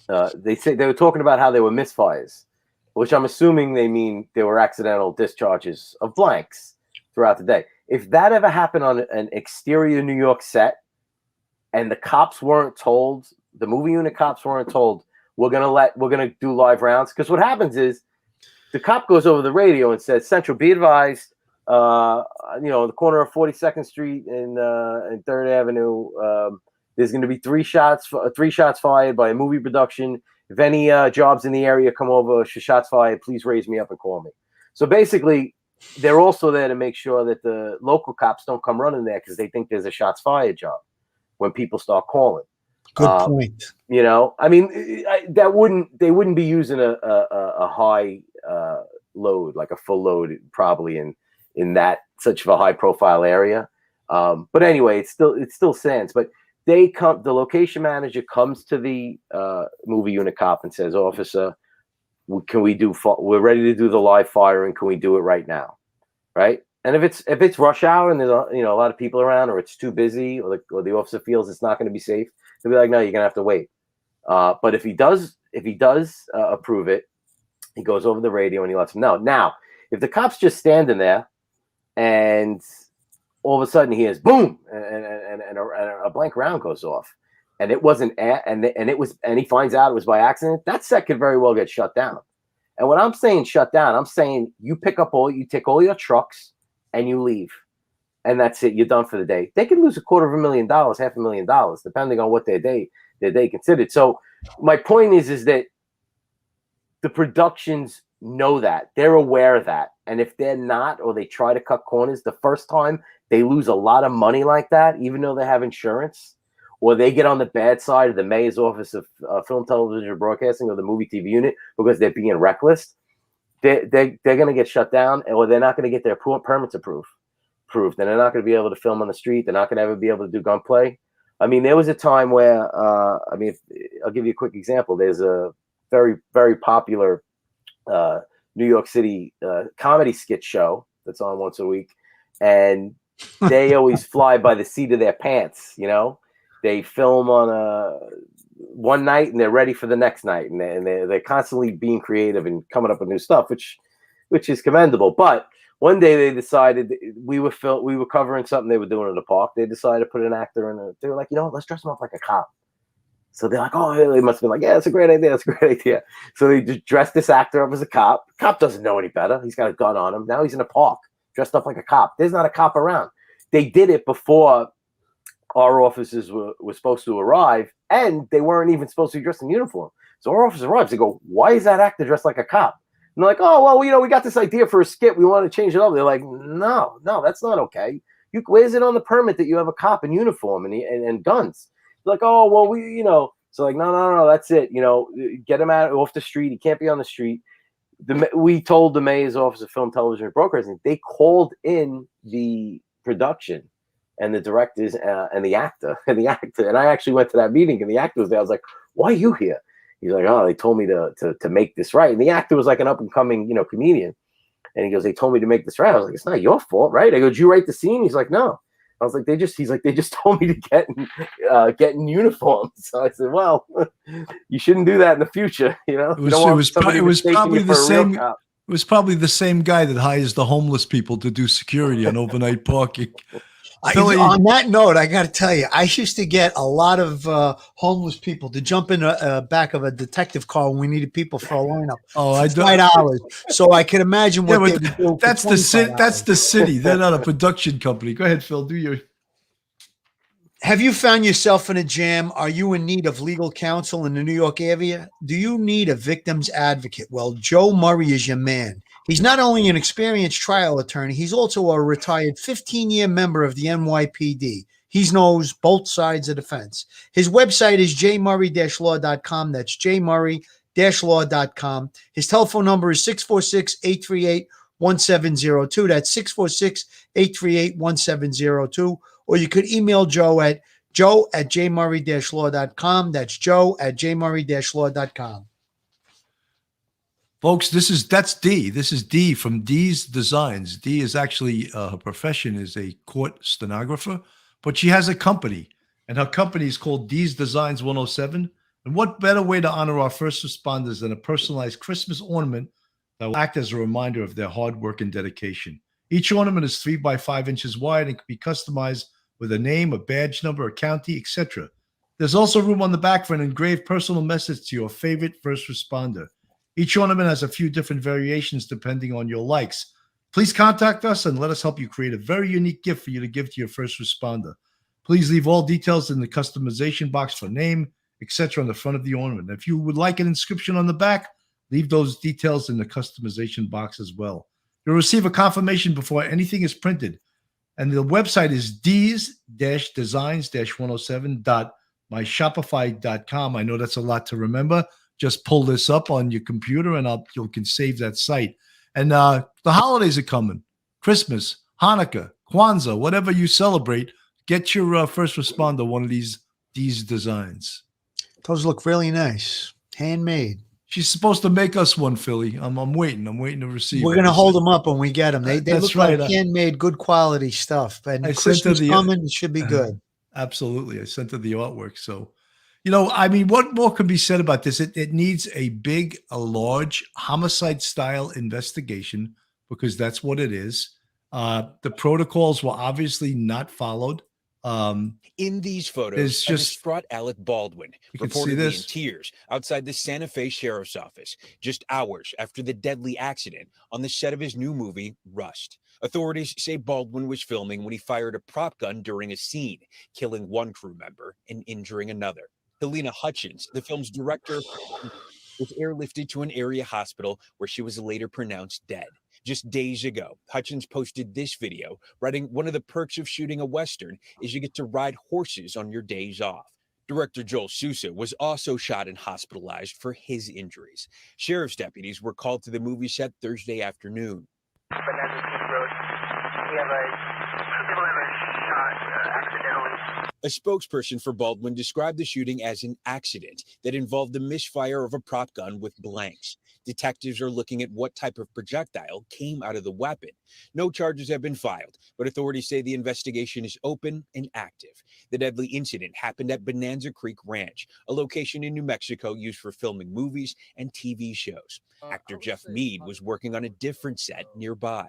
H: they were talking about how they were misfires, which I'm assuming they mean they were accidental discharges of blanks throughout the day. If that ever happened on an exterior New York set, and the cops weren't told, the movie unit cops weren't told, we're gonna do live rounds, because what happens is the cop goes over the radio and says, Central, be advised, the corner of 42nd Street and 3rd Avenue, there's going to be three shots fired by a movie production. If any jobs in the area come over, shots fired, please raise me up and call me. So basically, they're also there to make sure that the local cops don't come running there because they think there's a shots fired job when people start calling.
C: Good point.
H: You know, I mean, they wouldn't be using a high load, like a full load, probably in that such of a high profile area. But anyway, it still stands. But the location manager comes to the movie unit cop and says, officer, we're ready to do the live firing. Can we do it right now? Right. And if it's rush hour and there's a lot of people around, or it's too busy, or the officer feels it's not going to be safe, they'll be like, no, you're gonna have to wait. But if he does approve it, he goes over the radio and he lets them know. Now, If the cop's just standing there and all of a sudden he hears boom and a blank round goes off, and it wasn't, and he finds out it was by accident, that set could very well get shut down. And when I'm saying shut down, I'm saying you take all your trucks and you leave, and that's it. You're done for the day. They could lose $250,000, $500,000, depending on what their day considered. So my point is that the productions know that, they're aware of that, and if they're not, or they try to cut corners, the first time they lose a lot of money like that, even though they have insurance, or they get on the bad side of the mayor's office of film, television, and broadcasting, or the movie TV unit because they're being reckless, they're going to get shut down, or they're not going to get their permits approved. And they're not going to be able to film on the street. They're not going to ever be able to do gunplay. I mean, there was a time where, I'll give you a quick example. There's a very, very popular New York City comedy skit show that's on once a week, and they always fly by the seat of their pants, you know? They film on one night and they're ready for the next night, and they're constantly being creative and coming up with new stuff, which is commendable. But one day they decided, we were covering something they were doing in the park. They decided to put an actor in. They were like, let's dress him up like a cop. So they're like, oh, they must have been like, yeah, that's a great idea. That's a great idea. So they just dressed this actor up as a cop. The cop doesn't know any better. He's got a gun on him. Now he's in a park dressed up like a cop. There's not a cop around. They did it before our officers were supposed to arrive, and they weren't even supposed to be dressed in uniform. So our officer arrives. They go, why is that actor dressed like a cop? And they're like, oh, well, we got this idea for a skit. We want to change it up. They're like, no, that's not okay. Where's it on the permit that you have a cop in uniform and guns? They're like, oh, well, so like, no, that's it. Get him off the street. He can't be on the street. We told the mayor's office of film, television, and broadcasting. They called in the production and the directors and the actor. And I actually went to that meeting, and the actor was there. I was like, why are you here? He's like, oh, they told me to make this right. And the actor was like an up and coming, comedian. And he goes, they told me to make this right. I was like, it's not your fault, right? I go, did you write the scene? He's like, no. I was like, they just told me to get in uniform. So I said, well, you shouldn't do that in the future. It
B: was probably the same. It was probably the same guy that hires the homeless people to do security on overnight parking.
C: On that note, I got to tell you, I used to get a lot of homeless people to jump in the back of a detective car when we needed people for a lineup.
B: Oh,
C: for $5. So I can imagine what they would do.
B: That's the city. That's the city. They're not a production company. Go ahead, Phil. Do your.
C: Have you found yourself in a jam? Are you in need of legal counsel in the New York area? Do you need a victim's advocate? Well, Joe Murray is your man. He's not only an experienced trial attorney, he's also a retired 15-year member of the NYPD. He knows both sides of the fence. His website is jmurray-law.com. That's jmurray-law.com. His telephone number is 646-838-1702. That's 646-838-1702. Or you could email Joe at joe@jmurray-law.com. That's joe@jmurray-law.com.
B: Folks, that's Dee. This is Dee from Dee's Designs. Dee is actually, her profession is a court stenographer, but she has a company, and her company is called Dee's Designs 107. And what better way to honor our first responders than a personalized Christmas ornament that will act as a reminder of their hard work and dedication. Each ornament is 3 by 5 inches wide and can be customized with a name, a badge number, a county, etc. There's also room on the back for an engraved personal message to your favorite first responder. Each ornament has a few different variations depending on your likes. Please contact us and let us help you create a very unique gift for you to give to your first responder. Please leave all details in the customization box for name, etc. on the front of the ornament. If you would like an inscription on the back, leave those details in the customization box as well. You'll receive a confirmation before anything is printed. And the website is dees-designs-107.myshopify.com. I know that's a lot to remember. Just pull this up on your computer and you can save that site. And the holidays are coming. Christmas, Hanukkah, Kwanzaa, whatever you celebrate, get your first responder one of these designs.
C: Those look really nice. Handmade.
B: She's supposed to make us one, Philly. I'm waiting. I'm waiting to receive.
C: We're going to hold them up when we get them. They look
B: right.
C: like handmade, good quality stuff. And Christmas coming, it should be good.
B: Absolutely. I sent her the artwork. So, what more can be said about this? It needs a large homicide-style investigation because that's what it is. The protocols were obviously not followed.
L: In these photos,
B: There's
L: a
B: just-
L: distraught Alec Baldwin
B: You can see
L: reportedly in
B: this.
L: tears outside the Santa Fe Sheriff's Office just hours after the deadly accident on the set of his new movie, Rust. Authorities say Baldwin was filming when he fired a prop gun during a scene, killing one crew member and injuring another. Helena Hutchins, the film's director, was airlifted to an area hospital where she was later pronounced dead. Just days ago, Hutchins posted this video, writing, "One of the perks of shooting a Western is you get to ride horses on your days off." Director Joel Sousa was also shot and hospitalized for his injuries. Sheriff's deputies were called to the movie set Thursday afternoon. A spokesperson for Baldwin described the shooting as an accident that involved the misfire of a prop gun with blanks. Detectives are looking at what type of projectile came out of the weapon. No charges have been filed, but authorities say the investigation is open and active. The deadly incident happened at Bonanza Creek Ranch, a location in New Mexico used for filming movies and TV shows. Actor Jeff Mead was working on a different set nearby.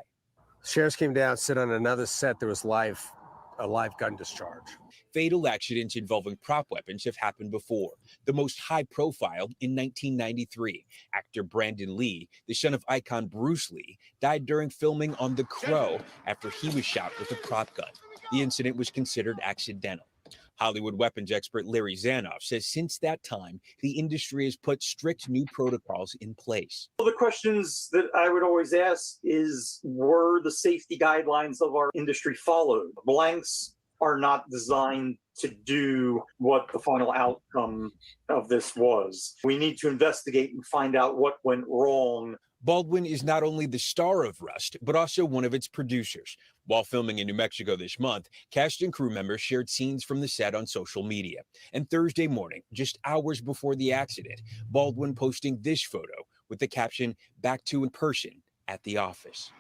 M: Sheriffs came down, sit on another set. There was a live gun discharge.
L: Fatal accidents involving prop weapons have happened before. The most high profile in 1993. Actor Brandon Lee, the son of icon Bruce Lee, died during filming on The Crow after he was shot with a prop gun. The incident was considered accidental. Hollywood weapons expert Larry Zanoff says since that time, the industry has put strict new protocols in place.
N: Well, the questions that I would always ask is, were the safety guidelines of our industry followed? Blanks are not designed to do what the final outcome of this was. We need to investigate and find out what went wrong.
L: Baldwin is not only the star of Rust, but also one of its producers. While filming in New Mexico this month, cast and crew members shared scenes from the set on social media. And Thursday morning, just hours before the accident, Baldwin posting this photo with the caption, "Back to in person at the office."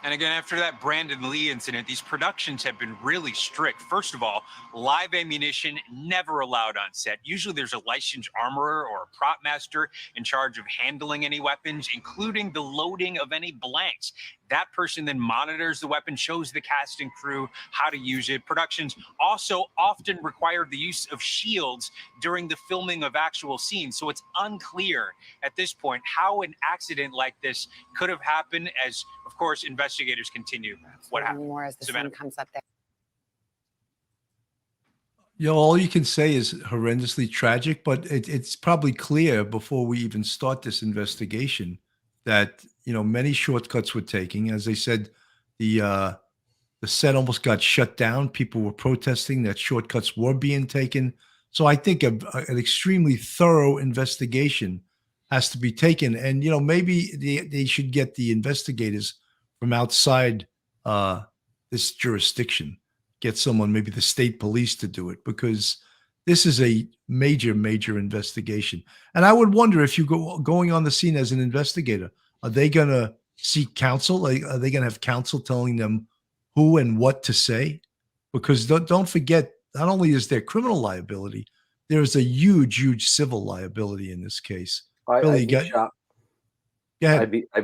O: And again, after that Brandon Lee incident, these productions have been really strict. First of all, live ammunition never allowed on set. Usually there's a licensed armorer or a prop master in charge of handling any weapons, including the loading of any blanks. That person then monitors the weapon, shows the cast and crew how to use it. Productions also often require the use of shields during the filming of actual scenes. So it's unclear at this point how an accident like this could have happened, as, of course, investigators continue what happened.
P: More as the sun comes up there.
B: You know, all you can say is horrendously tragic, but it's probably clear before we even start this investigation that, you know, many shortcuts were taken. As they said, the set almost got shut down. People were protesting that shortcuts were being taken. So I think an extremely thorough investigation has to be taken. And, you know, maybe they should get the investigators from outside this jurisdiction, get someone, maybe the state police, to do it, because this is a major, major investigation. And I would wonder if you going on the scene as an investigator, are they going to seek counsel? Are they going to have counsel telling them who and what to say? Because don't forget, not only is there criminal liability, there is a huge, huge civil liability in this case.
H: I'd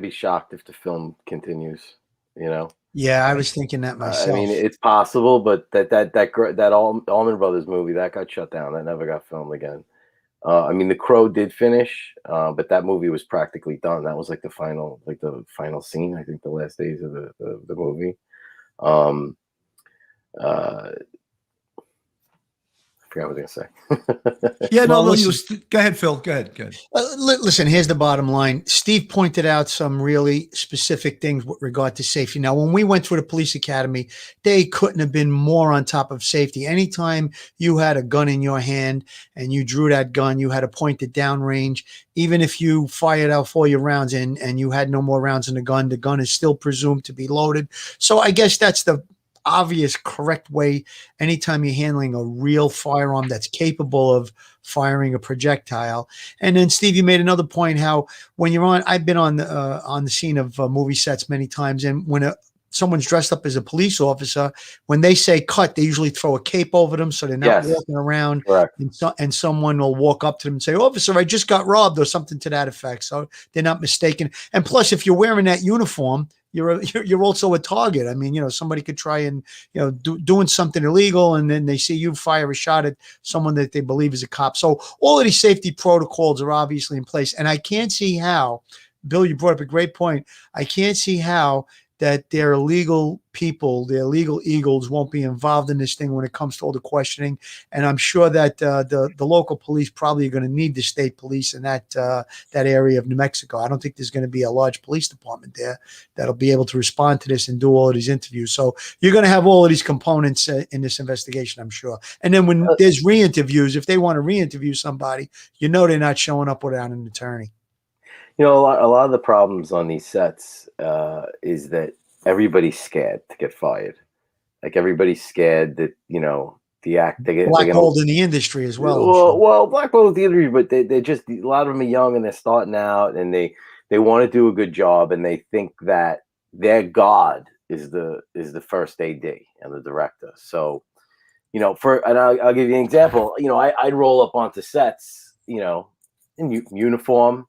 H: be shocked if the film continues. You know.
C: Yeah, I was thinking that myself.
H: I mean, it's possible, but that Allman Brothers movie that got shut down. That never got filmed again. I mean, The Crow did finish, but that movie was practically done. That was like the final scene. I think the last days of the movie. I forgot what I was going to say.
B: Yeah,
C: Well,
B: no,
C: listen.
B: go ahead, Phil. Go ahead.
C: Listen, here's the bottom line. Steve pointed out some really specific things with regard to safety. Now, when we went through the police academy, they couldn't have been more on top of safety. Anytime you had a gun in your hand and you drew that gun, you had to point it downrange. Even if you fired out all your rounds and you had no more rounds in the gun is still presumed to be loaded. So I guess that's the obvious correct way. Anytime you're handling a real firearm that's capable of firing a projectile. And then Steve, you made another point how when you're on, I've been on the scene of movie sets many times, and when someone's dressed up as a police officer, when they say cut, they usually throw a cape over them so they're not
H: Yes.
C: walking around.
H: Correct.
C: And someone will walk up to them and say, "Officer, I just got robbed," or something to that effect. So they're not mistaken. And plus, if you're wearing that uniform, you're also a target. I mean, somebody could try and doing something illegal, and then they see you fire a shot at someone that they believe is a cop. So all of these safety protocols are obviously in place, and I can't see how. Bill, you brought up a great point. I can't see how that their illegal people, their legal eagles, won't be involved in this thing when it comes to all the questioning. And I'm sure that the local police probably are going to need the state police in that area of New Mexico. I don't think there's going to be a large police department there that'll be able to respond to this and do all of these interviews. So you're going to have all of these components in this investigation, I'm sure. And then when there's re-interviews, if they want to re-interview somebody, they're not showing up without an attorney.
H: A lot of the problems on these sets is that everybody's scared to get fired. Like everybody's scared that the act they get
C: blackballed in the industry as well.
H: Well, blackballed in the industry, but they just a lot of them are young and they're starting out and they want to do a good job and they think that their god is the first AD and the director. So and I'll give you an example. I'd roll up onto sets, in uniform.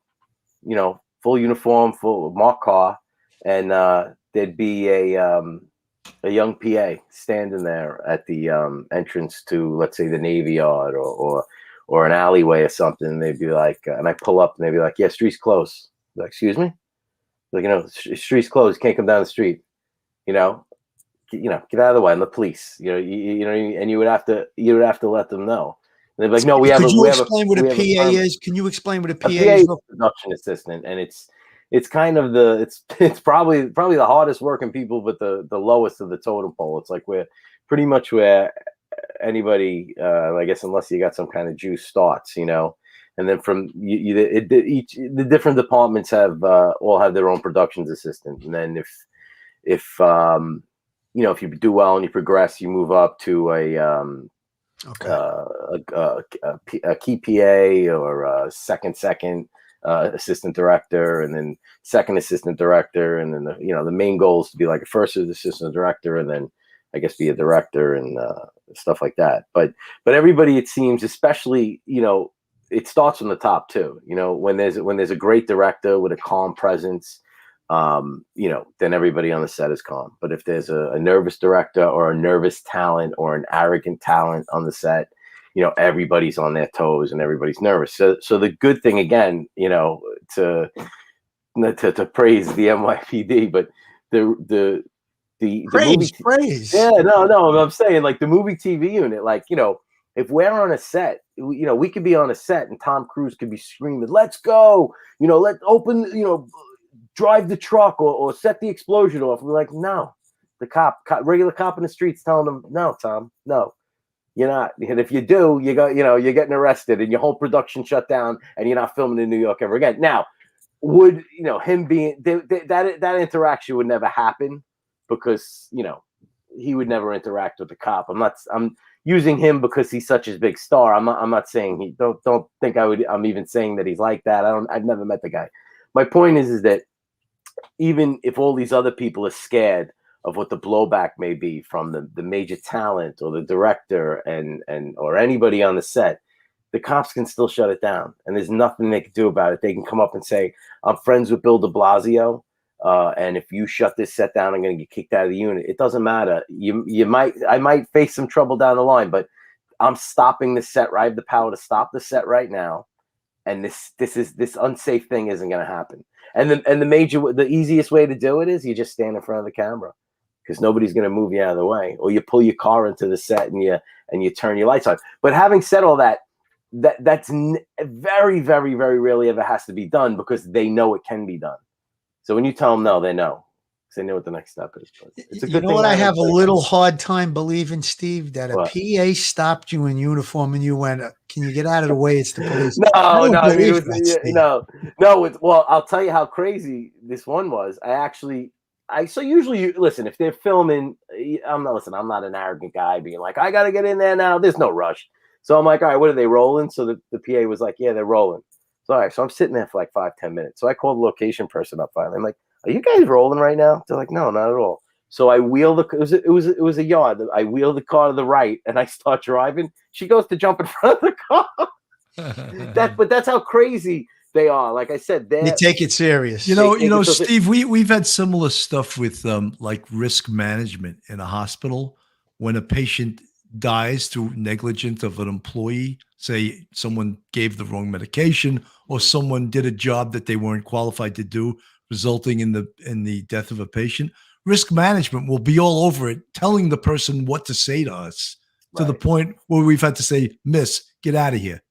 H: Full uniform, full marked car, and there'd be a young PA standing there at the entrance to, let's say, the Navy Yard or an alleyway or something. And they'd be like, and I pull up and they'd be like, "Yeah, street's closed." I'm like, "Excuse me?" Like, street's closed. You can't come down the street. Get out of the way. I'm the police. And you would have to let them know. And they'd be like, "No, we have."
C: Could you explain what a PA is? Can you explain what a PA
H: is?
C: is?
H: Production assistant, and it's kind of it's probably the hardest working people, but the lowest of the totem pole. It's like we're pretty much where anybody, I guess, unless you got some kind of juice, starts. And then from the different departments all have their own productions assistant, and then if you do well and you progress, you move up to a key PA or a second assistant director, and then second assistant director, and then the main goal is to be like a first assistant director, and then I guess be a director and stuff like that. But everybody, it seems, especially it starts from the top too. When there's a great director with a calm presence, then everybody on the set is calm. But if there's a nervous director or a nervous talent or an arrogant talent on the set, everybody's on their toes and everybody's nervous. So the good thing, again, to praise the NYPD, but the
C: praise.
H: Yeah, no, I'm saying, like, the movie TV unit, like, if we're on a set, we could be on a set and Tom Cruise could be screaming, "Let's go!" Let's open, drive the truck or set the explosion off. We're like, no. The regular cop in the street's telling them, "No, Tom, no. You're not. And if you do, you're getting arrested and your whole production shut down and you're not filming in New York ever again." Now, would him being that interaction would never happen because he would never interact with the cop. I'm using him because he's such a big star. I'm not saying he don't think I would. I'm even saying that he's like that. I've never met the guy. My point is that even if all these other people are scared of what the blowback may be from the major talent or the director and or anybody on the set, the cops can still shut it down. And there's nothing they can do about it. They can come up and say, "I'm friends with Bill de Blasio. And if you shut this set down, I'm going to get kicked out of the unit." It doesn't matter. I might face some trouble down the line, but I'm stopping the set. I have the power to stop the set right now. And this unsafe thing isn't going to happen. And the easiest way to do it is you just stand in front of the camera, because nobody's going to move you out of the way, or you pull your car into the set and you turn your lights on. But having said all that, that's very, very, very rarely ever has to be done, because they know it can be done. So when you tell them no, they know, because they know what the next step is. But it's a good thing.
C: What I have a little hard time believing, Steve, that a PA stopped you in uniform and you went, "Can you get out of the way? It's the police."
H: No. Well, I'll tell you how crazy this one was. So usually, listen, if they're filming, I'm not an arrogant guy being like, "I got to get in there now." There's no rush. So I'm like, "All right, what are they rolling?" So the PA was like, "Yeah, they're rolling." So, all right, so I'm sitting there for like 5-10 minutes. So I called the location person up finally. I'm like, "Are you guys rolling right now?" They're like, "No, not at all." So I wheel it was a yard. I wheel the car to the right, and I start driving. She goes to jump in front of the car. But that's how crazy they are. Like I said,
C: They take it serious.
B: You know, Steve, we've had similar stuff with like risk management in a hospital when a patient dies through negligence of an employee, say someone gave the wrong medication or someone did a job that they weren't qualified to do, resulting in the death of a patient. Risk management will be all over it, telling the person what to say to us, to the point where we've had to say, "Miss, get out of here.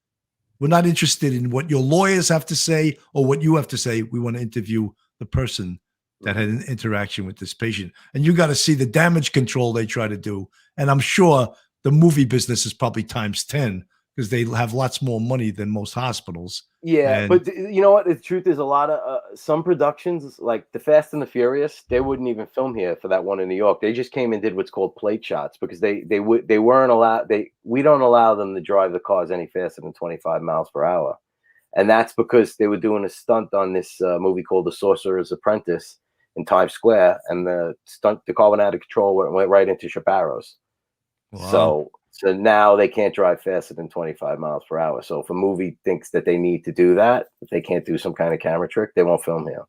B: We're not interested in what your lawyers have to say or what you have to say. We want to interview the person that had an interaction with this patient." And you got to see the damage control they try to do. And I'm sure the movie business is probably times 10 because they have lots more money than most hospitals.
H: Yeah,
B: And
H: but you know what? The truth is, a lot of some productions, like The Fast and the Furious, they wouldn't even film here for that one in New York. They just came and did what's called plate shots because they weren't allowed. We don't allow them to drive the cars any faster than 25 miles per hour, and that's because they were doing a stunt on this movie called The Sorcerer's Apprentice in Times Square, and the car went out of control, went right into Chaparros.
B: Wow.
H: So now they can't drive faster than 25 miles per hour. So if a movie thinks that they need to do that, if they can't do some kind of camera trick, they won't film here.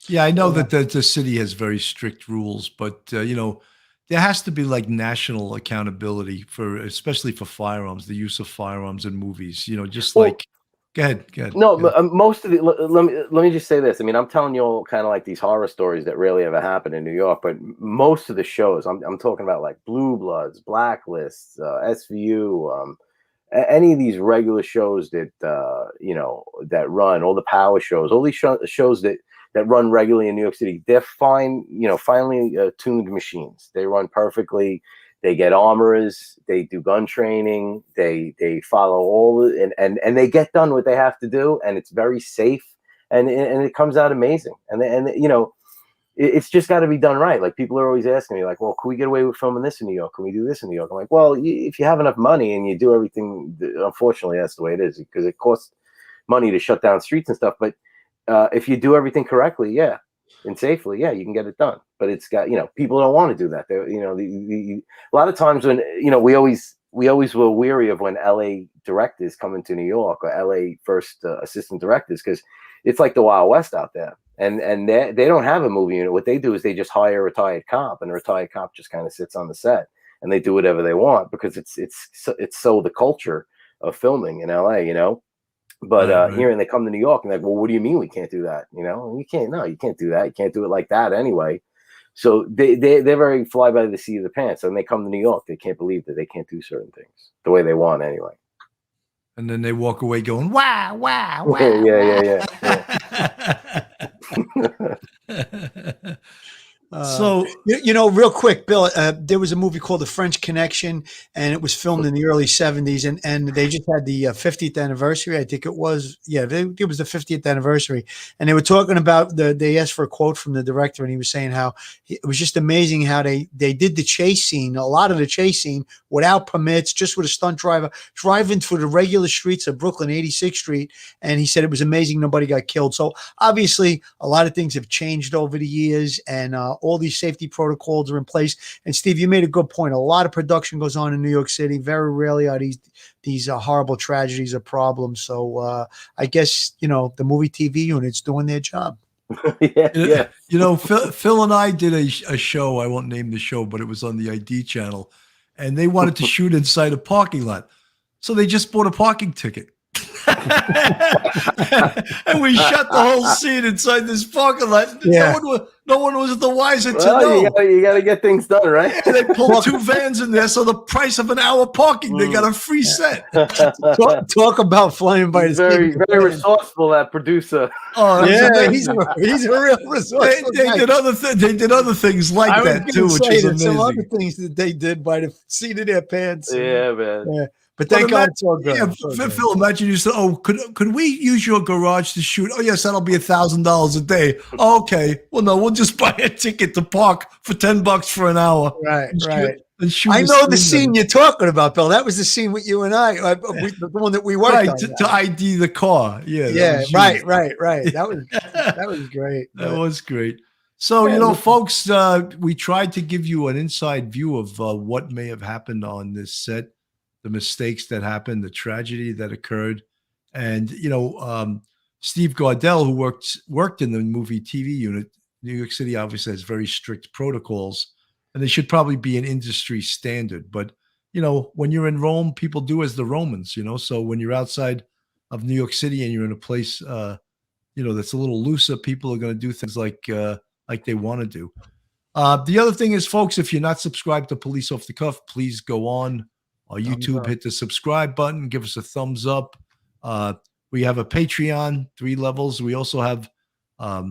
B: yeah, I know that the city has very strict rules, but you know, there has to be like national accountability for, especially for firearms, the use of firearms in movies. You know, just like, go ahead.
H: No, most of the let me just say this. I mean, I'm telling you all kind of like these horror stories that rarely ever happen in New York, but most of the shows, I'm talking about like Blue Bloods, Blacklists, SVU, any of these regular shows that you know, that run, all the power shows, all these shows that run regularly in New York City, they're fine, you know, finely tuned machines. They run perfectly. They get armorers, they do gun training, they follow all and they get done what they have to do, and it's very safe, and it comes out amazing. And you know, it's just got to be done right. Like, people are always asking me, like, well, can we get away with filming this in New York? Can we do this in New York? I'm like, well, if you have enough money and you do everything, unfortunately, that's the way it is, because it costs money to shut down streets and stuff. But if you do everything correctly, yeah, and safely, yeah, you can get it done. But it's got, you know, people don't want to do that. They're, you know, a lot of times when, you know, we always were weary of when LA directors come into New York, or LA first assistant directors, because it's like the Wild West out there. And they don't have a movie unit. What they do is they just hire a retired cop, and a retired cop just kind of sits on the set, and they do whatever they want, because it's so the culture of filming in LA, you know. But
B: Right.
H: here, and they come to New York, and like, well, what do you mean we can't do that? You know, you can't do that. You can't do it like that anyway. So they're very fly by the seat of the pants. And they come to New York, they can't believe that they can't do certain things the way they want anyway.
B: And then they walk away going, wow, wow, wow.
H: Yeah.
B: So,
C: you know, real quick, Bill, there was a movie called The French Connection, and it was filmed in the early 70s, and they just had the 50th anniversary. I think it was, it was the 50th anniversary. And they were talking about they asked for a quote from the director, and he was saying how it was just amazing how they did the chase scene, a lot of the chase scene without permits, just with a stunt driver driving through the regular streets of Brooklyn, 86th Street. And he said it was amazing. Nobody got killed. So obviously a lot of things have changed over the years, and all these safety protocols are in place. And Steve, you made a good point. A lot of production goes on in New York City. Very rarely are these horrible tragedies a problem. So I guess, you know, the movie TV unit's doing their job.
H: Yeah.
B: You know, Phil and I did a show. I won't name the show, but it was on the ID channel, and they wanted to shoot inside a parking lot. So they just bought a parking ticket. And we shot the whole scene inside this parking lot.
C: Yeah.
B: No one was the wiser to
H: Well,
B: know.
H: you gotta get things done, right?
B: Yeah, they pulled 2 vans in there, so the price of an hour parking, they got a free set.
C: Talk about flying by the seat.
H: Very resourceful, that producer.
B: Oh,
C: yeah, he's a real resourceful guy.
B: They did other things like that too, which is amazing.
C: Some other things that they did by the seat of their pants.
H: Yeah, man.
C: Yeah. But thank God it's all good.
B: Yeah, Phil, imagine you said, "Oh, could we use your garage to shoot?" "Oh, yes, that'll be $1,000 a day." "Oh, okay. Well, no, we'll just buy a ticket to park for $10 for an hour."
C: Right.
B: I
C: know the scene you're talking about, Bill. That was the scene with you and I, the one that we worked on.
B: To ID the car. Yeah.
C: Yeah. Right. That was great.
B: That was great. So,
H: Yeah, listen.
B: folks, we tried to give you an inside view of what may have happened on this set, the mistakes that happened, the tragedy that occurred. And, Steve Gardell, who worked in the movie TV unit, New York City obviously has very strict protocols, and they should probably be an industry standard. But, when you're in Rome, people do as the Romans, So when you're outside of New York City and you're in a place, that's a little looser, people are going to do things like they want to do. The other thing is, folks, if you're not subscribed to Police Off the Cuff, please go on our YouTube, hit the subscribe button, give us a thumbs up. We have a Patreon, 3 levels. We also have a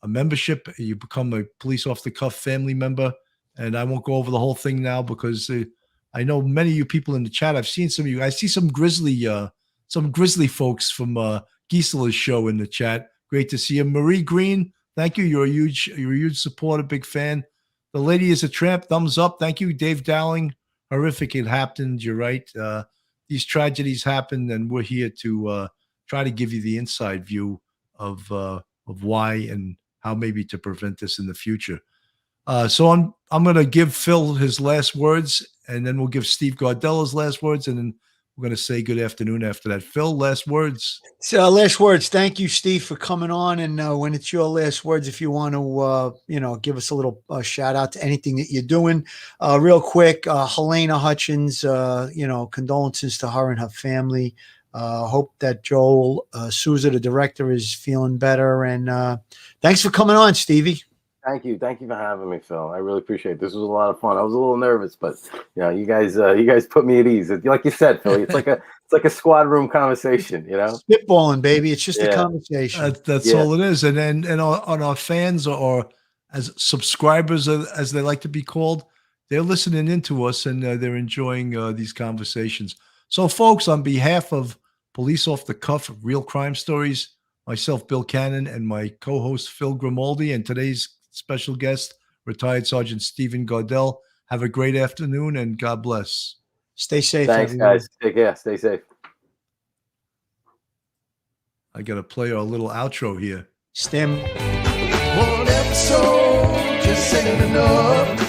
B: membership. You become a Police Off the Cuff family member. And I won't go over the whole thing now because I know many of you people in the chat. I've seen some of you. I see some grizzly folks from Gisela's show in the chat. Great to see you. Marie Green, thank you. You're a huge supporter, big fan. The Lady is a Tramp, thumbs up. Thank you. Dave Dowling, horrific. It happened. You're right. These tragedies happen, and we're here to try to give you the inside view of why and how maybe to prevent this in the future. So I'm going to give Phil his last words, and then we'll give Steve Gardell his last words, and then we're going to say good afternoon after that. Phil, last words.
C: So last words. Thank you, Steve, for coming on. And when it's your last words, if you want to, give us a little shout out to anything that you're doing, real quick. Helena Hutchins, condolences to her and her family. Hope that Joel Souza, the director, is feeling better. And thanks for coming on, Stevie.
H: Thank you for having me, Phil. I really appreciate it. This was a lot of fun. I was a little nervous, but you guys put me at ease. Like you said, Phil, it's like a squad room conversation.
C: Spitballing, baby. It's just a conversation.
B: That's all it is. And on our fans or as subscribers, as they like to be called, they're listening into us and they're enjoying these conversations. So, folks, on behalf of Police Off the Cuff, Real Crime Stories, myself, Bill Cannon, and my co-host Phil Grimaldi, and today's special guest, retired Sergeant Stephen Gardell. Have a great afternoon and God bless.
C: Stay safe.
H: Thanks,
C: everyone.
H: guys. Take care. Stay safe.
B: I got to play our little outro here.
C: Stand.
A: One episode just ain't enough.